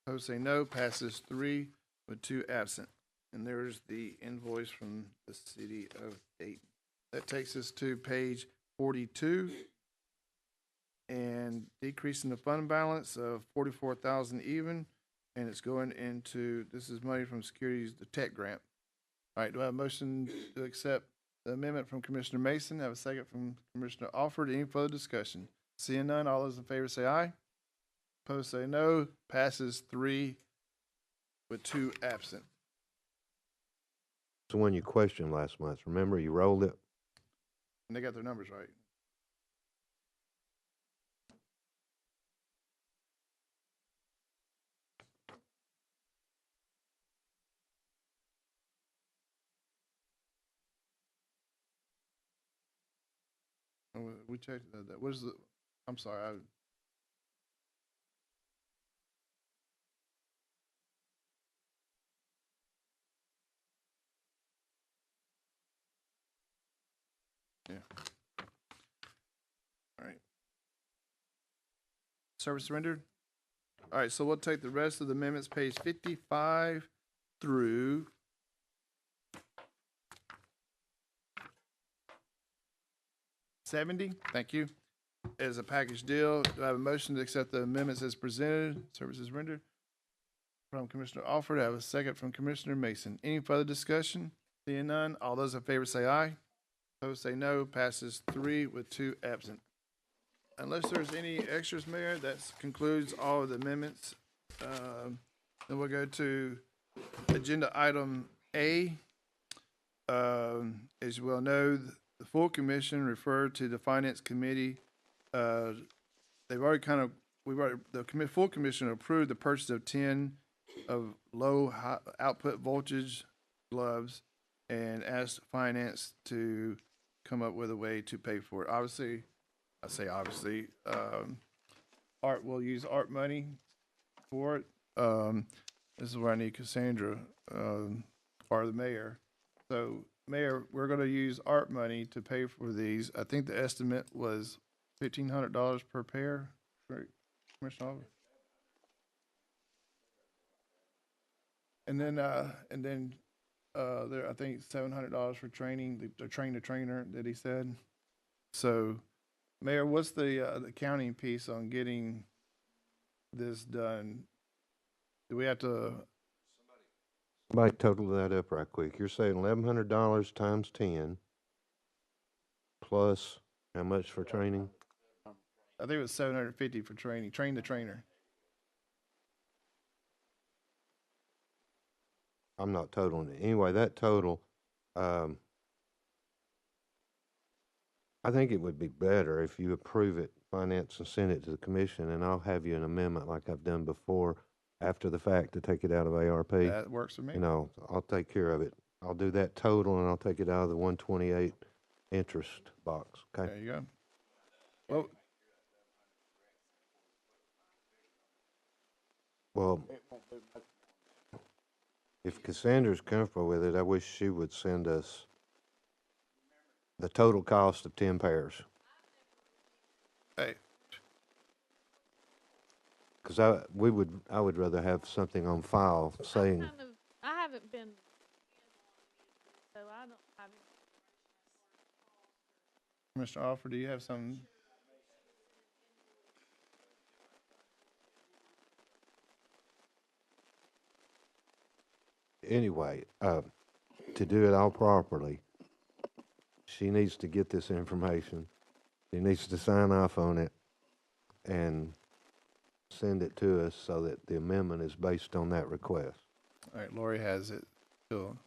A: Opposed say no, passes 3 with 2 absent. And there's the invoice from the city of Dayton. That takes us to page 42. And decreasing the fund balance of 44,000 even, and it's going into, this is money from securities, the tech grant. All right, do I have a motion to accept the amendment from Commissioner Mason? I have a second from Commissioner Alford. Any further discussion? Seeing none, all those in favor say aye. Opposed say no. Passes 3 with 2 absent.
F: It's the one you questioned last month. Remember, you rolled it?
A: And they got their numbers right. And we checked that. What is the, I'm sorry, yeah. All right. Service rendered? All right, so we'll take the rest of the amendments, page 55 through '70. Thank you. As a package deal, do I have a motion to accept the amendments as presented? Services rendered from Commissioner Alford. I have a second from Commissioner Mason. Any further discussion? Seeing none, all those in favor say aye. Opposed say no. Passes 3 with 2 absent. Unless there's any extras, Mayor, that concludes all of the amendments. Then we'll go to agenda item A. As you well know, the full commission referred to the finance committee. They've already full commission approved the purchase of 10 of low output voltage gloves and asked finance to come up with a way to pay for it. Obviously, Art will use art money for it. This is where I need Cassandra, or the mayor. So, Mayor, we're gonna use art money to pay for these. I think the estimate was $1,500 per pair, right, Commissioner Oliver? And then, there, I think $700 for training, the train the trainer that he said. So, Mayor, what's the accounting piece on getting this done? Do we have to,
F: Somebody total that up right quick. You're saying $1,100 times 10 plus how much for training?
A: I think it was $750 for training, train the trainer.
F: I'm not totaling it. Anyway, that total, I think it would be better if you approve it, finance, and send it to the commission, and I'll have you an amendment like I've done before after the fact to take it out of ARP.
A: That works for me.
F: You know, I'll take care of it. I'll do that total, and I'll take it out of the 128 interest box, okay?
A: There you go. Well,
F: Well, if Cassandra's comfortable with it, I wish she would send us the total cost of 10 pairs.
A: hey,
F: Because I would rather have something on file saying,
I: I haven't been, so I don't have any.
A: Commissioner Alford, do you have some?
F: anyway, to do it all properly, she needs to get this information. She needs to sign off on it and send it to us so that the amendment is based on that request.
A: All right, Lori has it. Still.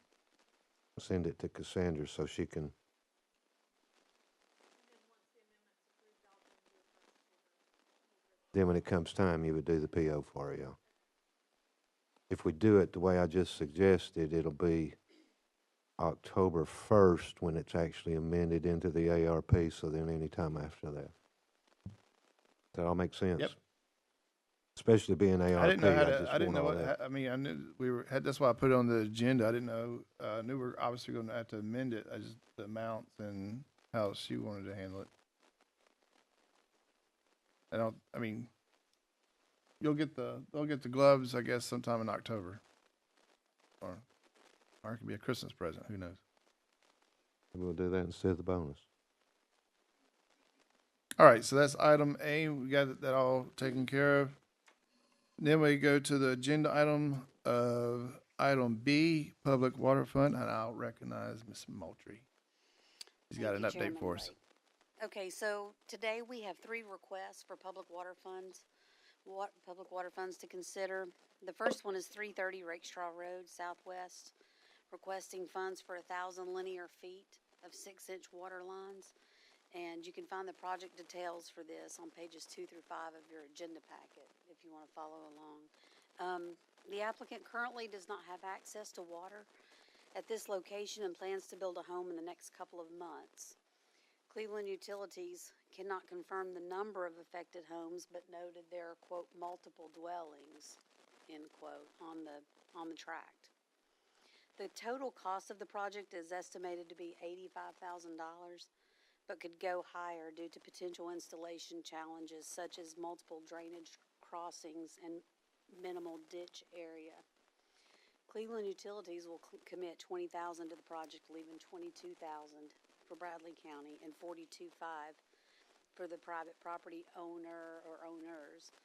F: Send it to Cassandra so she can. Then when it comes time, you would do the PO for it, yeah. If we do it the way I just suggested, it'll be October 1st when it's actually amended into the ARP, so then any time after that. Does that all make sense?
A: Yep.
F: Especially being ARP.
A: I didn't know how
F: just
A: to, I didn't
F: want
A: know
F: all that.
A: what, I mean, I knew that's why I put it on the agenda. I didn't know, I knew we're obviously going to have to amend it. I just, the amounts and how she wanted to handle it. I mean, they'll get the gloves, I guess, sometime in October. Or it could be a Christmas present, who knows?
F: We'll do that instead of the bonus.
A: All right, so that's item A. We got that all taken care of. Then we go to the agenda item of item B, Public Water Fund, and I'll recognize Ms. Moultrie. She's got an
J: Thank you,
A: update
J: Chairman
A: for us.
J: Wade. Okay, so today we have 3 requests for public water funds, public water funds to consider. The first one is 330 Rakestraw Road Southwest, requesting funds for 1,000 linear feet of 6-inch water lines. And you can find the project details for this on pages 2 through 5 of your agenda packet if you want to follow along. The applicant currently does not have access to water at this location and plans to build a home in the next couple of months. Cleveland Utilities cannot confirm the number of affected homes, but noted there are, quote, multiple dwellings, end quote, on the tract. The total cost of the project is estimated to be $85,000. But could go higher due to potential installation challenges such as multiple drainage crossings and minimal ditch area. Cleveland Utilities will commit $20,000 to the project, leaving $22,000 for Bradley County and $42,500 for the private property owner or owners.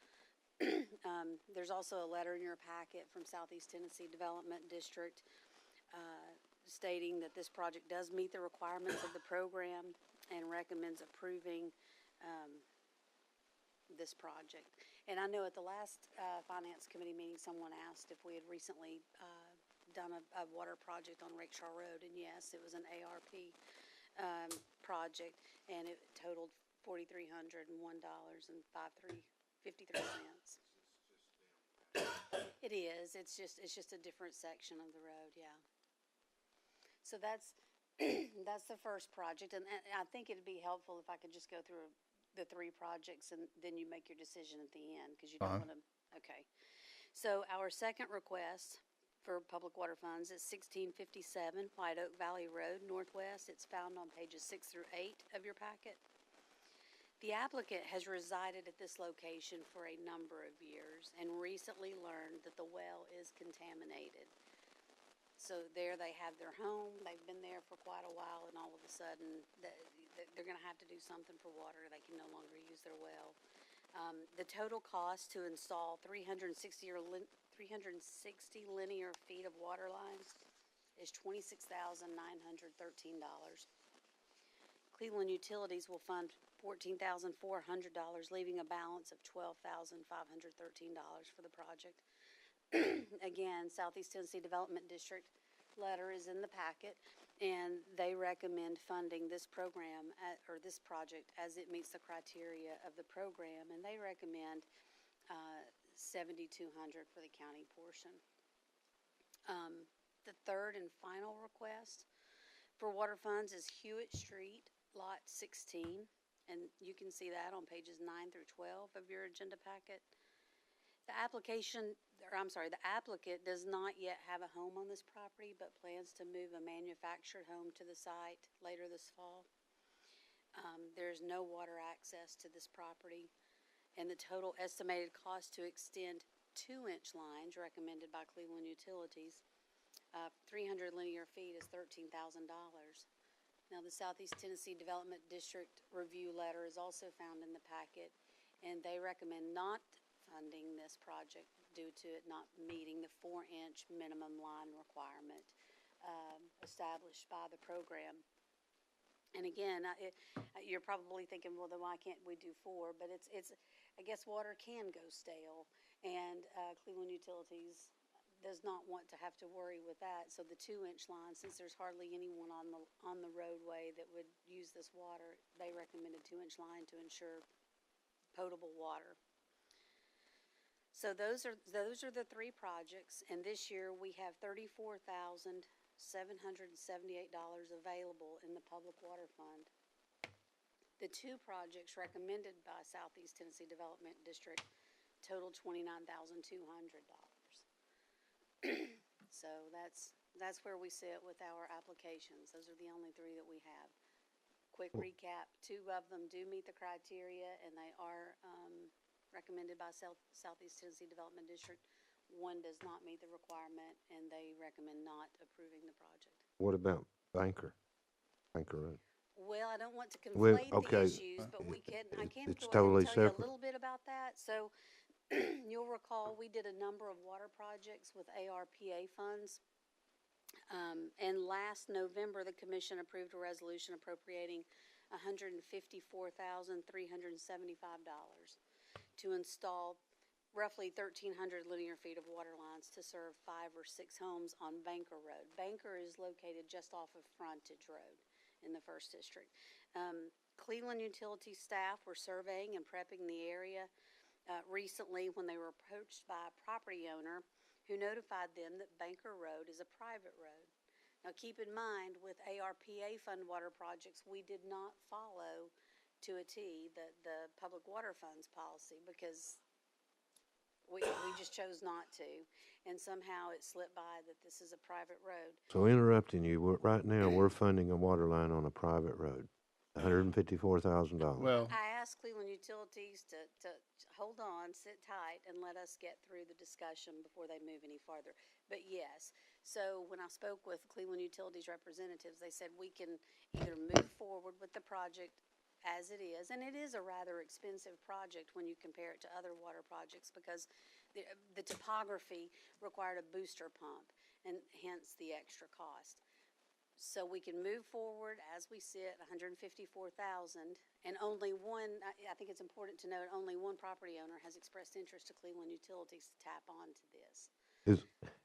J: There's also a letter in your packet from Southeast Tennessee Development District stating that this project does meet the requirements of the program and recommends approving this project. And I know at the last Finance Committee meeting, someone asked if we had recently done a water project on Rakestraw Road, and yes, it was an ARP project, and it totaled $4,301.53. It is, it's just a different section of the road, yeah. So that's, that's the first project, and I think it'd be helpful if I could just go through the three projects and then you make your decision at the end, because you don't
A: Fine.
J: want to, okay. So our second request for public water funds is 1657 White Oak Valley Road Northwest. It's found on pages 6 through 8 of your packet. The applicant has resided at this location for a number of years and recently learned that the well is contaminated. So there they have their home, they've been there for quite a while, and all of a sudden, they're gonna have to do something for water, they can no longer use their well. The total cost to install 360 linear feet of water lines is $26,913. Cleveland Utilities will fund $14,400, leaving a balance of $12,513 for the project. Again, Southeast Tennessee Development District letter is in the packet, and they recommend funding this program or this project as it meets the criteria of the program, and they recommend $7,200 for the county portion. The third and final request for water funds is Hewitt Street Lot 16, and you can see that on pages 9 through 12 of your agenda packet. The applicant does not yet have a home on this property, but plans to move a manufactured home to the site later this fall. There's no water access to this property, and the total estimated cost to extend 2-inch lines recommended by Cleveland Utilities, 300 linear feet, is $13,000. Now, the Southeast Tennessee Development District review letter is also found in the packet, and they recommend not funding this project due to it not meeting the 4-inch minimum line requirement established by the program. And again, you're probably thinking, well, then why can't we do 4? But it's I guess water can go stale, and Cleveland Utilities does not want to have to worry with that. So the 2-inch line, since there's hardly anyone on the roadway that would use this water, they recommend a 2-inch line to ensure potable water. So those are the three projects, and this year we have $34,778 available in the Public Water Fund. The two projects recommended by Southeast Tennessee Development District total $29,200. So that's where we sit with our applications. Those are the only three that we have. Quick recap: 2 of them do meet the criteria, and they are recommended by Southeast Tennessee Development District. 1 does not meet the requirement, and they recommend not approving the project.
F: What about Banker Road?
J: Well, I don't want to
F: Well,
J: conflate
F: okay,
J: the issues, but I can
F: it's
J: go ahead
F: totally
J: and tell you a
F: separate.
J: little bit about that. So you'll recall we did a number of water projects with ARPA funds. And last November, the commission approved a resolution appropriating $154,375 to install roughly 1,300 linear feet of water lines to serve 5 or 6 homes on Banker Road. Banker is located just off of Frontage Road in the 1st District. Cleveland Utility staff were surveying and prepping the area recently when they were approached by a property owner who notified them that Banker Road is a private road. Now, keep in mind, with ARPA fund water projects, we did not follow to a T the public water funds policy because we just chose not to, and somehow it slipped by that this is a private road.
F: So interrupting you, right now, we're funding a water line on a private road, $154,000.
A: Well,
J: I asked Cleveland Utilities to hold on, sit tight, and let us get through the discussion before they move any farther. But yes, so when I spoke with Cleveland Utilities representatives, they said we can either move forward with the project as it is, and it is a rather expensive project when you compare it to other water projects because the topography required a booster pump, and hence the extra cost. So we can move forward as we sit, $154,000, and only one, I think it's important to note, only one property owner has expressed interest to Cleveland Utilities to tap onto this.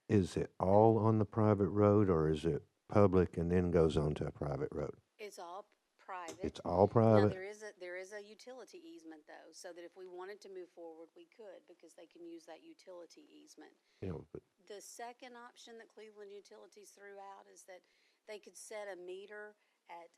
F: Is it all on the private road, or is it public and then goes onto a private road?
J: It's all private.
F: It's all
J: Now,
F: private?
J: there is a utility easement though, so that if we wanted to move forward, we could, because they can use that utility easement.
F: You know, but
J: The second option that Cleveland Utilities threw out is that they could set a meter at,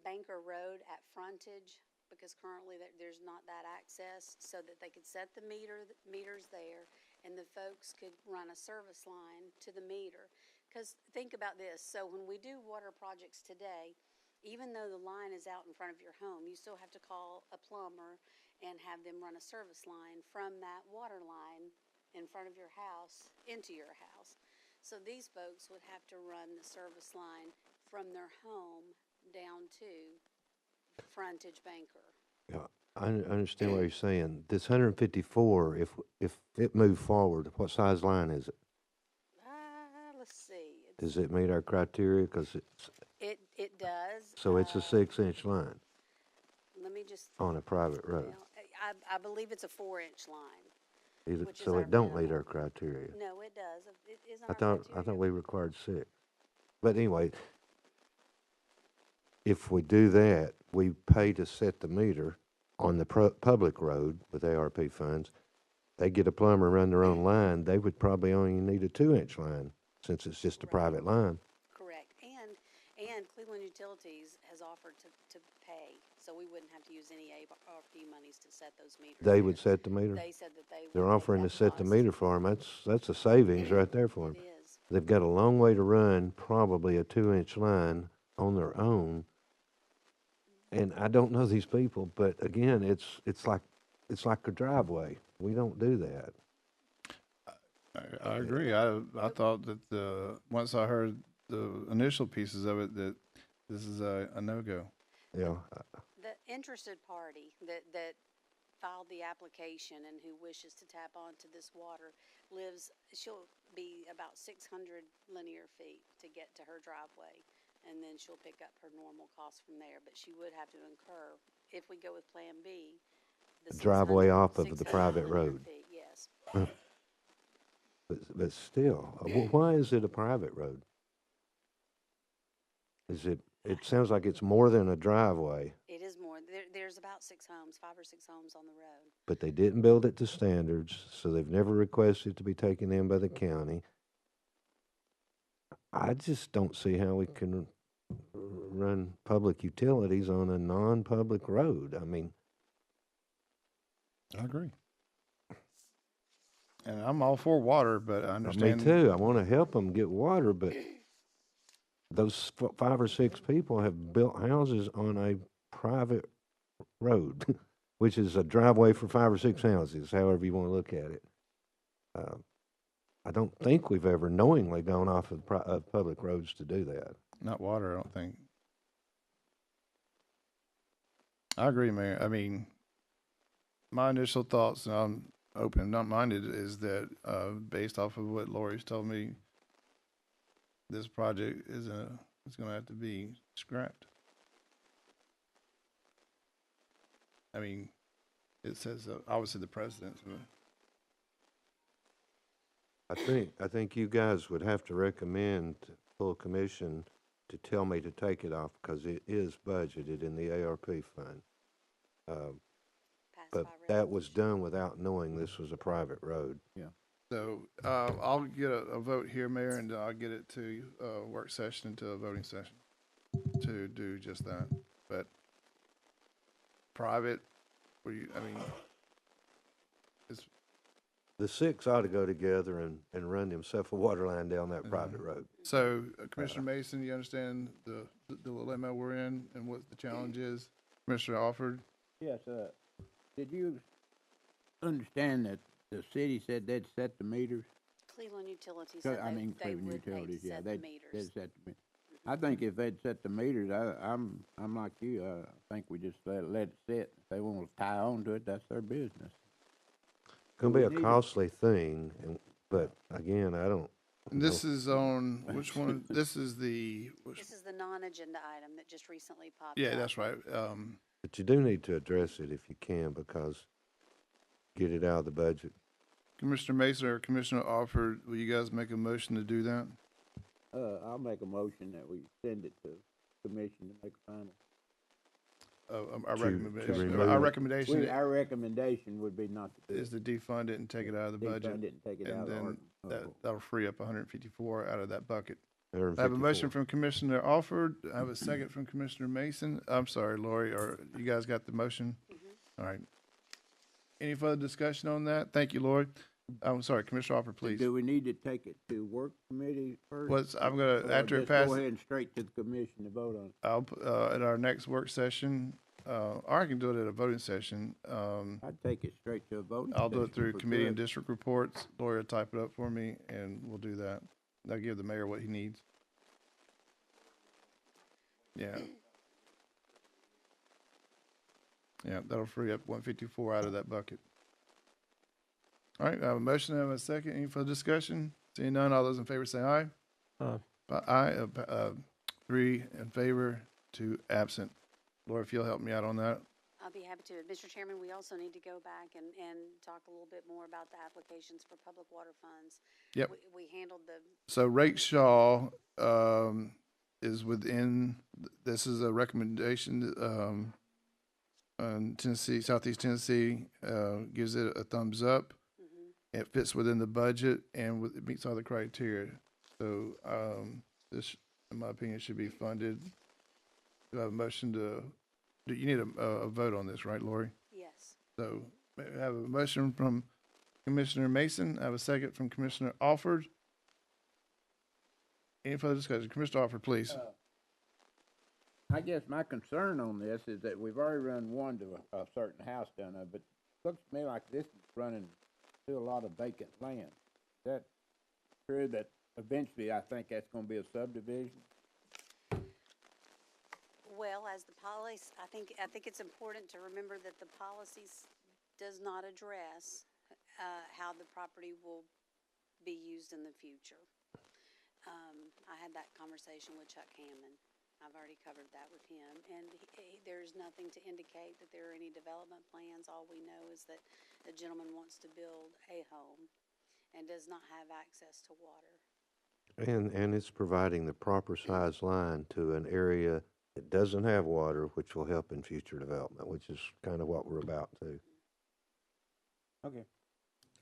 J: Banker Road at frontage, because currently there's not that access, so that they could set the meters there, and the folks could run a service line to the meter. Cause think about this, so when we do water projects today, even though the line is out in front of your home, you still have to call a plumber and have them run a service line from that water line in front of your house into your house. So these folks would have to run the service line from their home down to frontage Banker.
F: yeah, I understand what you're saying. This 154, if it moved forward, what size line is it?
J: Let's see.
F: Does it meet our criteria? Because
J: It does.
F: so it's a 6-inch line
J: Let me just,
F: on a private road.
J: well, I believe it's a 4-inch line.
F: Either,
J: which is
F: so
J: our
F: it don't meet
J: minimum.
F: our criteria.
J: No, it does. It isn't
F: I
J: our
F: thought
J: criteria.
F: we required 6. But anyway, if we do that, we pay to set the meter on the public road with ARP funds. They get a plumber, run their own line, they would probably only need a 2-inch line, since it's just a private line.
J: Correct. And Cleveland Utilities has offered to pay, so we wouldn't have to use any ARP monies to set those meters.
F: They
J: there.
F: would set the meter?
J: They said that they would.
F: They're
J: take
F: offering to
J: that
F: set the
J: cost.
F: meter for them. That's a savings right there for them.
J: It is.
F: They've got a long way to run, probably a 2-inch line on their own. And I don't know these people, but again, it's like a driveway. We don't do that.
A: I agree. I thought that once I heard the initial pieces of it, that this is a no-go.
F: Yeah.
J: The interested party that filed the application and who wishes to tap onto this water she'll be about 600 linear feet to get to her driveway. And then she'll pick up her normal costs from there, but she would have to incur, if we go with Plan B, the
F: Driveway
J: 600
F: off of the
J: 600
F: private
J: linear
F: road.
J: feet, yes.
F: But still, why is it a private road? It sounds like it's more than a driveway,
J: It is more. There's about 5 or 6 homes on the road.
F: but they didn't build it to standards, so they've never requested to be taken in by the county. I just don't see how we can run public utilities on a non-public road. I mean,
A: I agree. And I'm all for water, but I
F: me
A: understand.
F: too. I want to help them get water, but those 5 or 6 people have built houses on a private road, which is a driveway for 5 or 6 houses, however you want to look at it. I don't think we've ever knowingly gone off of public roads to do that.
A: Not water, I don't think. I agree, Mayor. I mean, my initial thoughts, and I'm open, not minded, is that based off of what Lori's told me, this project is going to have to be scrapped. I mean, it says obviously the president.
F: I think you guys would have to recommend to full commission to tell me to take it off, because it is budgeted in the ARP fund.
J: Passed
F: But
J: by
F: that was
J: resolution.
F: done without knowing this was a private road.
A: So I'll get a vote here, Mayor, and I'll get it to a work session, to a voting session to do just that. But private, I mean, it's,
F: The 6 ought to go together and run themselves a water line down that private road.
A: so Commissioner Mason, you understand the dilemma we're in and what the challenge is? Commissioner Alford?
C: Yes, did you understand that the city said they'd set the meters?
J: Cleveland Utilities
C: So,
J: said
C: I mean,
J: they
C: Cleveland
J: would pay to
C: Utilities, yeah,
J: set the
C: they'd
J: meters.
C: set the meters. I think if they'd set the meters, I'm like you, I think we just let it sit. If they want to tie on to it, that's their business.
F: Gonna be a
C: We need it.
F: costly thing, but again, I don't.
A: This is on, which one? This is the,
J: This is the non-agenda item that just recently popped up.
A: yeah, that's right.
F: But you do need to address it if you can, because get it out of the budget.
A: Commissioner Mason or Commissioner Alford, will you guys make a motion to do that?
C: I'll make a motion that we send it to commission to make a final.
A: Our
F: To
A: recommendation,
F: remove
A: our
F: it.
A: recommendation
C: Our recommendation would be not to do
A: is
C: it.
A: to defund it and take it out of the budget.
C: Defund it and take it out
A: And
C: of the
A: then
C: art.
A: that'll free up 154 out of that bucket. I have a
F: 154.
A: motion from Commissioner Alford. I have a second from Commissioner Mason. I'm sorry, Lori, or you guys got the motion? All right. Any further discussion on that? Thank you, Lori. I'm sorry, Commissioner Alford, please.
C: Do we need to take it to work committee first?
A: I'm gonna,
C: Or
A: after it
C: just
A: passes,
C: go ahead and straight to the commission to vote on it?
A: I'll, at our next work session, or I can do it at a voting session.
C: I'd take it straight to a voting
A: I'll do it
C: session
A: through
C: if we
A: committee and
C: could.
A: district reports. Lori will type it up for me, and we'll do that. I'll give the mayor what he needs. Yeah. Yeah, that'll free up 154 out of that bucket. All right, I have a motion, I have a second. Any further discussion? Seeing none, all those in favor say aye. Aye, 3 in favor, 2 absent. Laura, if you'll help me out on that.
J: I'll be happy to. Mr. Chairman, we also need to go back and talk a little bit more about the applications for public water funds.
A: Yep.
J: We handled the,
A: So Rakestraw is within, this is a recommendation, Tennessee, Southeast Tennessee, gives it a thumbs up. It fits within the budget and it meets all the criteria. So, this, in my opinion, should be funded. Do I have a motion you need a vote on this, right, Lori?
J: yes.
A: So, I have a motion from Commissioner Mason. I have a second from Commissioner Alford. Any further discussion? Commissioner Alford, please.
C: I guess my concern on this is that we've already run one to a certain house down there, but it looks to me like this is running to a lot of vacant land. Is that true that eventually I think that's gonna be a subdivision?
J: Well, as the policy, I think it's important to remember that the policies does not address, how the property will be used in the future. I had that conversation with Chuck Hammond. I've already covered that with him, and there's nothing to indicate that there are any development plans. All we know is that the gentleman wants to build a home and does not have access to water.
F: And it's providing the proper size line to an area that doesn't have water, which will help in future development, which is kind of what we're about to.
C: Okay.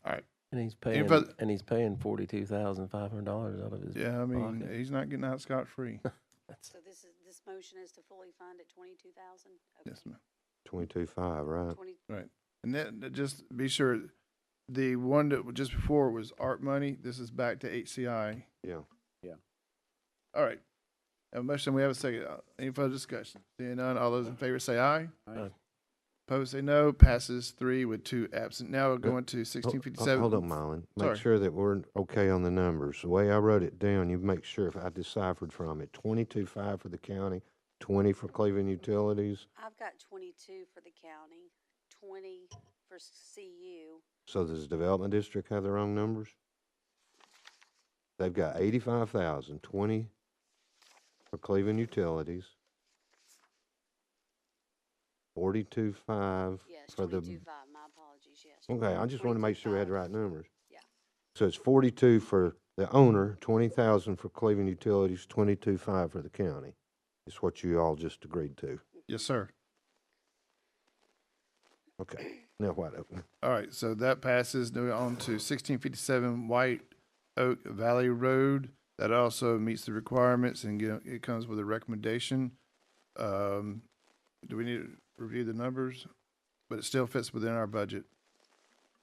A: All right.
K: And he's
A: Any
K: paying,
A: further-
K: $42,500 out of his
A: Yeah, I mean,
K: pocket.
A: he's not getting out scot-free.
K: That's,
J: So this motion is to fully fund at 22,000?
A: Yes, ma'am.
F: 22.5, right?
J: 20,
A: Right. And then, just be sure, the one that was just before was art money. This is back to HCI.
F: Yeah.
A: All right. Have a motion, we have a second. Any further discussion? Seeing none, all those in favor say aye.
C: Aye.
A: Opposed say no. Passes 3 with 2 absent. Now we're going to
F: Hold
A: 1657.
F: on, Mylan. Make
A: Sorry.
F: sure that we're okay on the numbers. The way I wrote it down, you make sure if I deciphered from it, 22.5 for the county, 20 for Cleveland Utilities.
J: I've got 22 for the county, 20 for CU.
F: So does the development district have their own numbers? They've got 85,000, 20 for Cleveland Utilities, 42.5
J: Yes,
F: for the.
J: 22.5, my apologies, yes.
F: Okay, I just want to make sure we had the
J: 22.5.
F: right numbers.
J: Yeah.
F: So it's 42 for the owner, 20,000 for Cleveland Utilities, 22.5 for the county. It's what you all just agreed to.
A: Yes, sir.
F: Okay, now what?
A: All right, so that passes. Now we're on to 1657 White Oak Valley Road. That also meets the requirements and it comes with a recommendation. Do we need to review the numbers? But it still fits within our budget,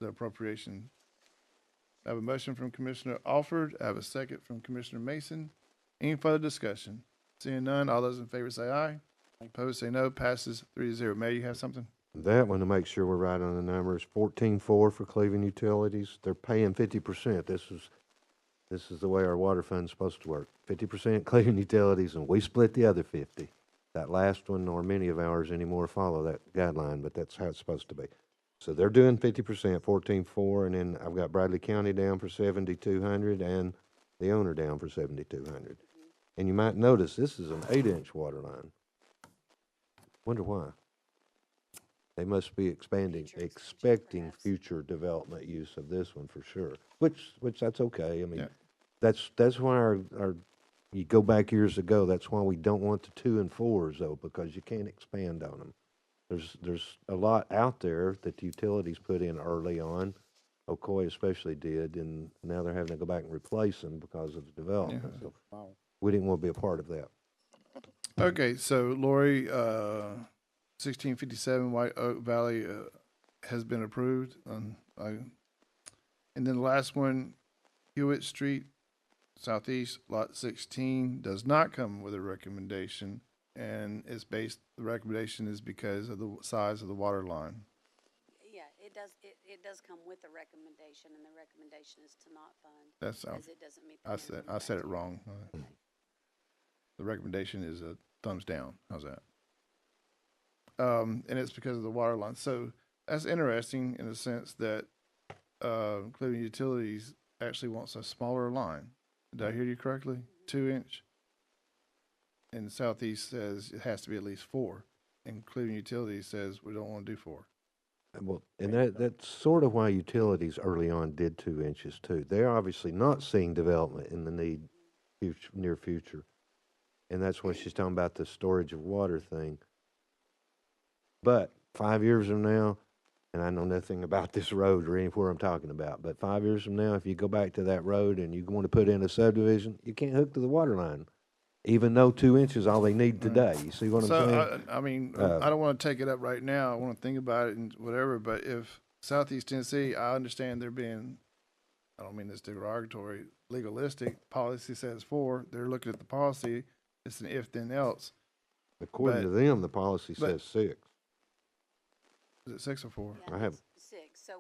A: the appropriation. I have a motion from Commissioner Alford. I have a second from Commissioner Mason. Any further discussion? Seeing none, all those in favor say aye. Opposed say no. Passes 3-0. May, you have something?
F: That one, to make sure we're right on the numbers, 14.4 for Cleveland Utilities. They're paying 50%. This is the way our water fund's supposed to work. 50% Cleveland Utilities, and we split the other 50. That last one, nor many of ours anymore, follow that guideline, but that's how it's supposed to be. So they're doing 50%, 14.4, and then I've got Bradley County down for 7,200 and the owner down for 7,200. And you might notice this is an 8-inch water line. Wonder why. They must be expanding,
J: Future expansion,
F: expecting
J: perhaps.
F: future development use of this one for sure. Which that's okay. I mean,
A: Yeah.
F: that's why our you go back years ago, that's why we don't want the 2 and 4s though, because you can't expand on them. There's a lot out there that the utilities put in early on. Ocoy especially did, and now they're having to go back and replace them because of the development.
A: Yeah.
F: So we didn't want to be a part of that.
A: Okay, so Lori, 1657 White Oak Valley has been approved. And then the last one, Hewitt Street Southeast Lot 16 does not come with a recommendation, and it's based. The recommendation is because of the size of the water line.
J: Yeah, it does come with a recommendation, and the recommendation is to not fund,
A: That's
J: because it doesn't meet the
A: I said
J: minimum
A: it
J: criteria.
A: wrong. The recommendation is a thumbs down. How's that? And it's because of the water line. So that's interesting in the sense that Cleveland Utilities actually wants a smaller line. Did I hear you correctly? 2-inch. And Southeast says it has to be at least 4. And Cleveland Utilities says we don't want to do 4.
F: Well, and that's sort of why utilities early on did 2 inches too. They're obviously not seeing development in the near future. And that's when she's talking about the storage of water thing. But 5 years from now, and I know nothing about this road or anywhere I'm talking about, but 5 years from now, if you go back to that road and you want to put in a subdivision, you can't hook to the water line, even though 2 inches all they need today. You see what I'm saying?
A: So, I mean, I don't want to take it up right now. I want to think about it and whatever. But if Southeast Tennessee, I understand they're being, I don't mean this derogatory, legalistic. Policy says 4. They're looking at the policy. It's an if then else.
F: According to them, the policy
A: but-
F: says 6.
A: Is it 6 or 4?
J: Yeah,
F: I have-
J: it's 6, so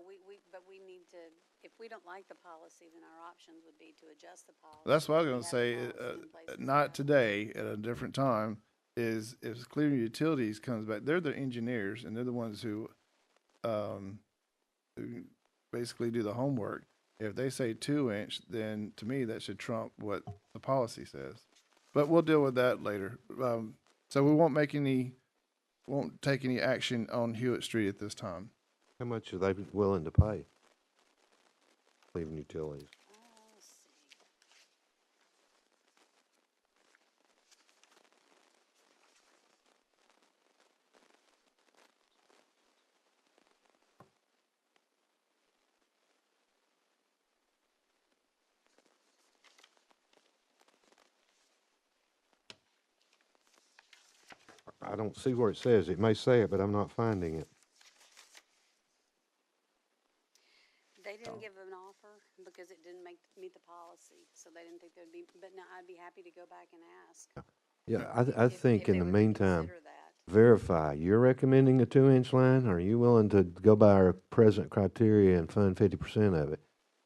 J: but we need to, if we don't like the policy, then our options would be to adjust the policy.
A: That's what I was
J: We
A: going to
J: have
A: say.
J: a policy in place
A: Not
J: now.
A: today, at a different time. Is if Cleveland Utilities comes back, they're the engineers and they're the ones who basically do the homework. If they say 2-inch, then to me that should trump what the policy says. But we'll deal with that later. So we won't take any action on Hewitt Street at this time.
F: How much are they willing to pay? Cleveland Utilities.
J: Let's see.
F: I don't see where it says. It may say it, but I'm not finding it.
J: They didn't give an offer because it didn't meet the policy, so they didn't think there'd be, but no, I'd be happy to go back and ask.
F: Yeah, I think
J: if
F: in
J: they
F: the
J: would
F: meantime,
J: consider that.
F: verify. You're recommending a 2-inch line? Or are you willing to go by our present criteria and fund 50% of it?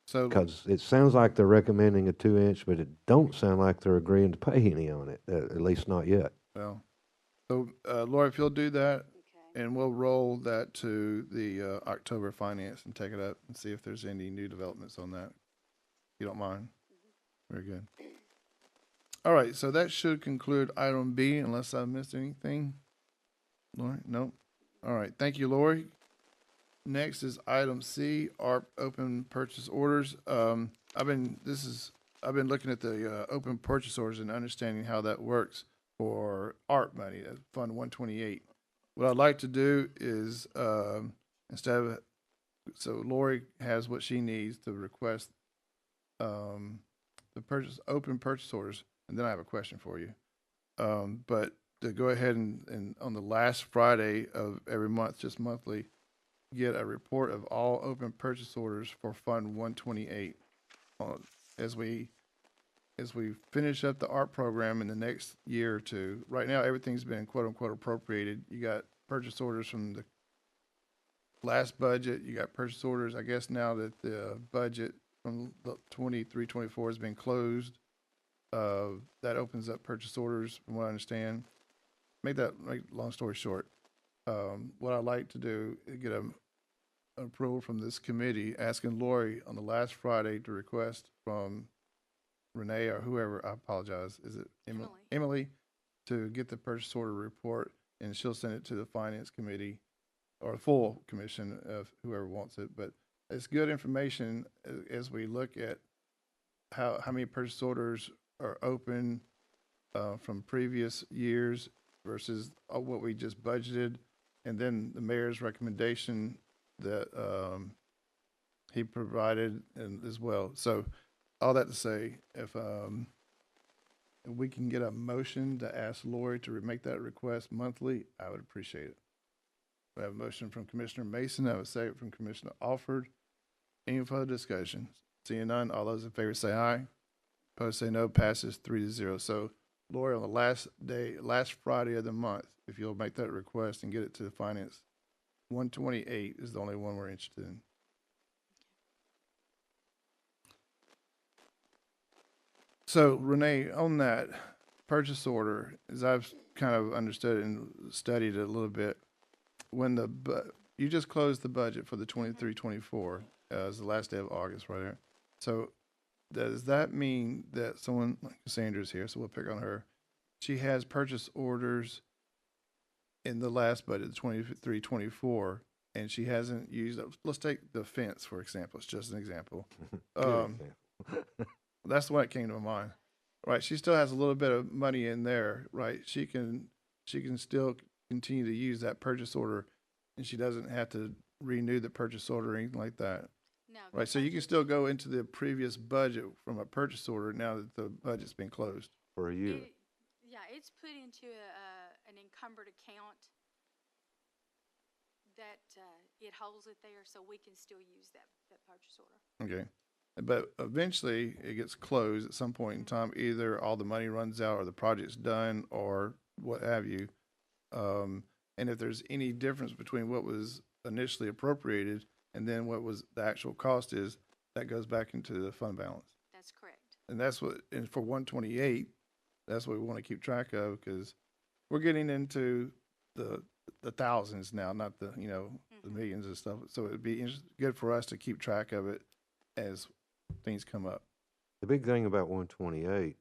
A: So
F: Because it sounds like they're recommending a 2-inch, but it don't sound like they're agreeing to pay any on it, at least not yet.
A: well, so Laura, if you'll do that,
J: Okay.
A: and we'll roll that to the October finance and take it up and see if there's any new developments on that. You don't mind? Very good. All right, so that should conclude item B unless I missed anything. Lori? Nope. All right, thank you, Lori. Next is item C, ARP open purchase orders. I've been looking at the open purchase orders and understanding how that works for ARP money, Fund 128. What I'd like to do is, so Lori has what she needs to request the open purchase orders, and then I have a question for you. But to go ahead and on the last Friday of every month, just monthly, get a report of all open purchase orders for Fund 128. As we finish up the ARP program in the next year or two, right now everything's been quote unquote appropriated. You got purchase orders from the last budget. You got purchase orders, I guess now that the budget from the 23-24 has been closed. That opens up purchase orders from what I understand. Make long story short. What I'd like to do is get an approval from this committee asking Lori on the last Friday to request from Renee or whoever, I apologize, is it Emily, to get the purchase order report, and she'll send it to the finance committee or the full commission of whoever wants it. But it's good information as we look at how many purchase orders are open from previous years versus what we just budgeted, and then the mayor's recommendation that he provided and as well. So all that to say, if we can get a motion to ask Lori to make that request monthly, I would appreciate it. We have a motion from Commissioner Mason. I have a second from Commissioner Alford. Any further discussion? Seeing none, all those in favor say aye. Opposed say no. Passes 3-0. So, Lori, on the last Friday of the month, if you'll make that request and get it to the finance, 128 is the only one we're interested in. So, Renee, on that purchase order, as I've kind of understood and studied it a little bit, when you just closed the budget for the 23-24, is the last day of August, right there. So, does that mean that someone, like Cassandra's here, so we'll pick on her, she has purchase orders in the last budget, the 23-24, and she hasn't used, let's take the fence, for example. It's just an example. That's the one that came to my mind. Right, she still has a little bit of money in there, right? She can still continue to use that purchase order, and she doesn't have to renew the purchase order or anything like that.
G: No.
A: Right, so you can still go into the previous budget from a purchase order now that the budget's been closed.
F: For a year.
G: Yeah, it's put into an encumbered account that it holds it there, so we can still use that purchase order.
A: Okay, but eventually it gets closed at some point in time. Either all the money runs out, or the project's done, or what have you. And if there's any difference between what was initially appropriated and then what was the actual cost is, that goes back into the fund balance.
G: That's correct.
A: And that's what, and for 128, that's what we want to keep track of, because we're getting into the thousands now, not the, the millions and stuff. So it'd be good for us to keep track of it as things come up.
F: The big thing about 128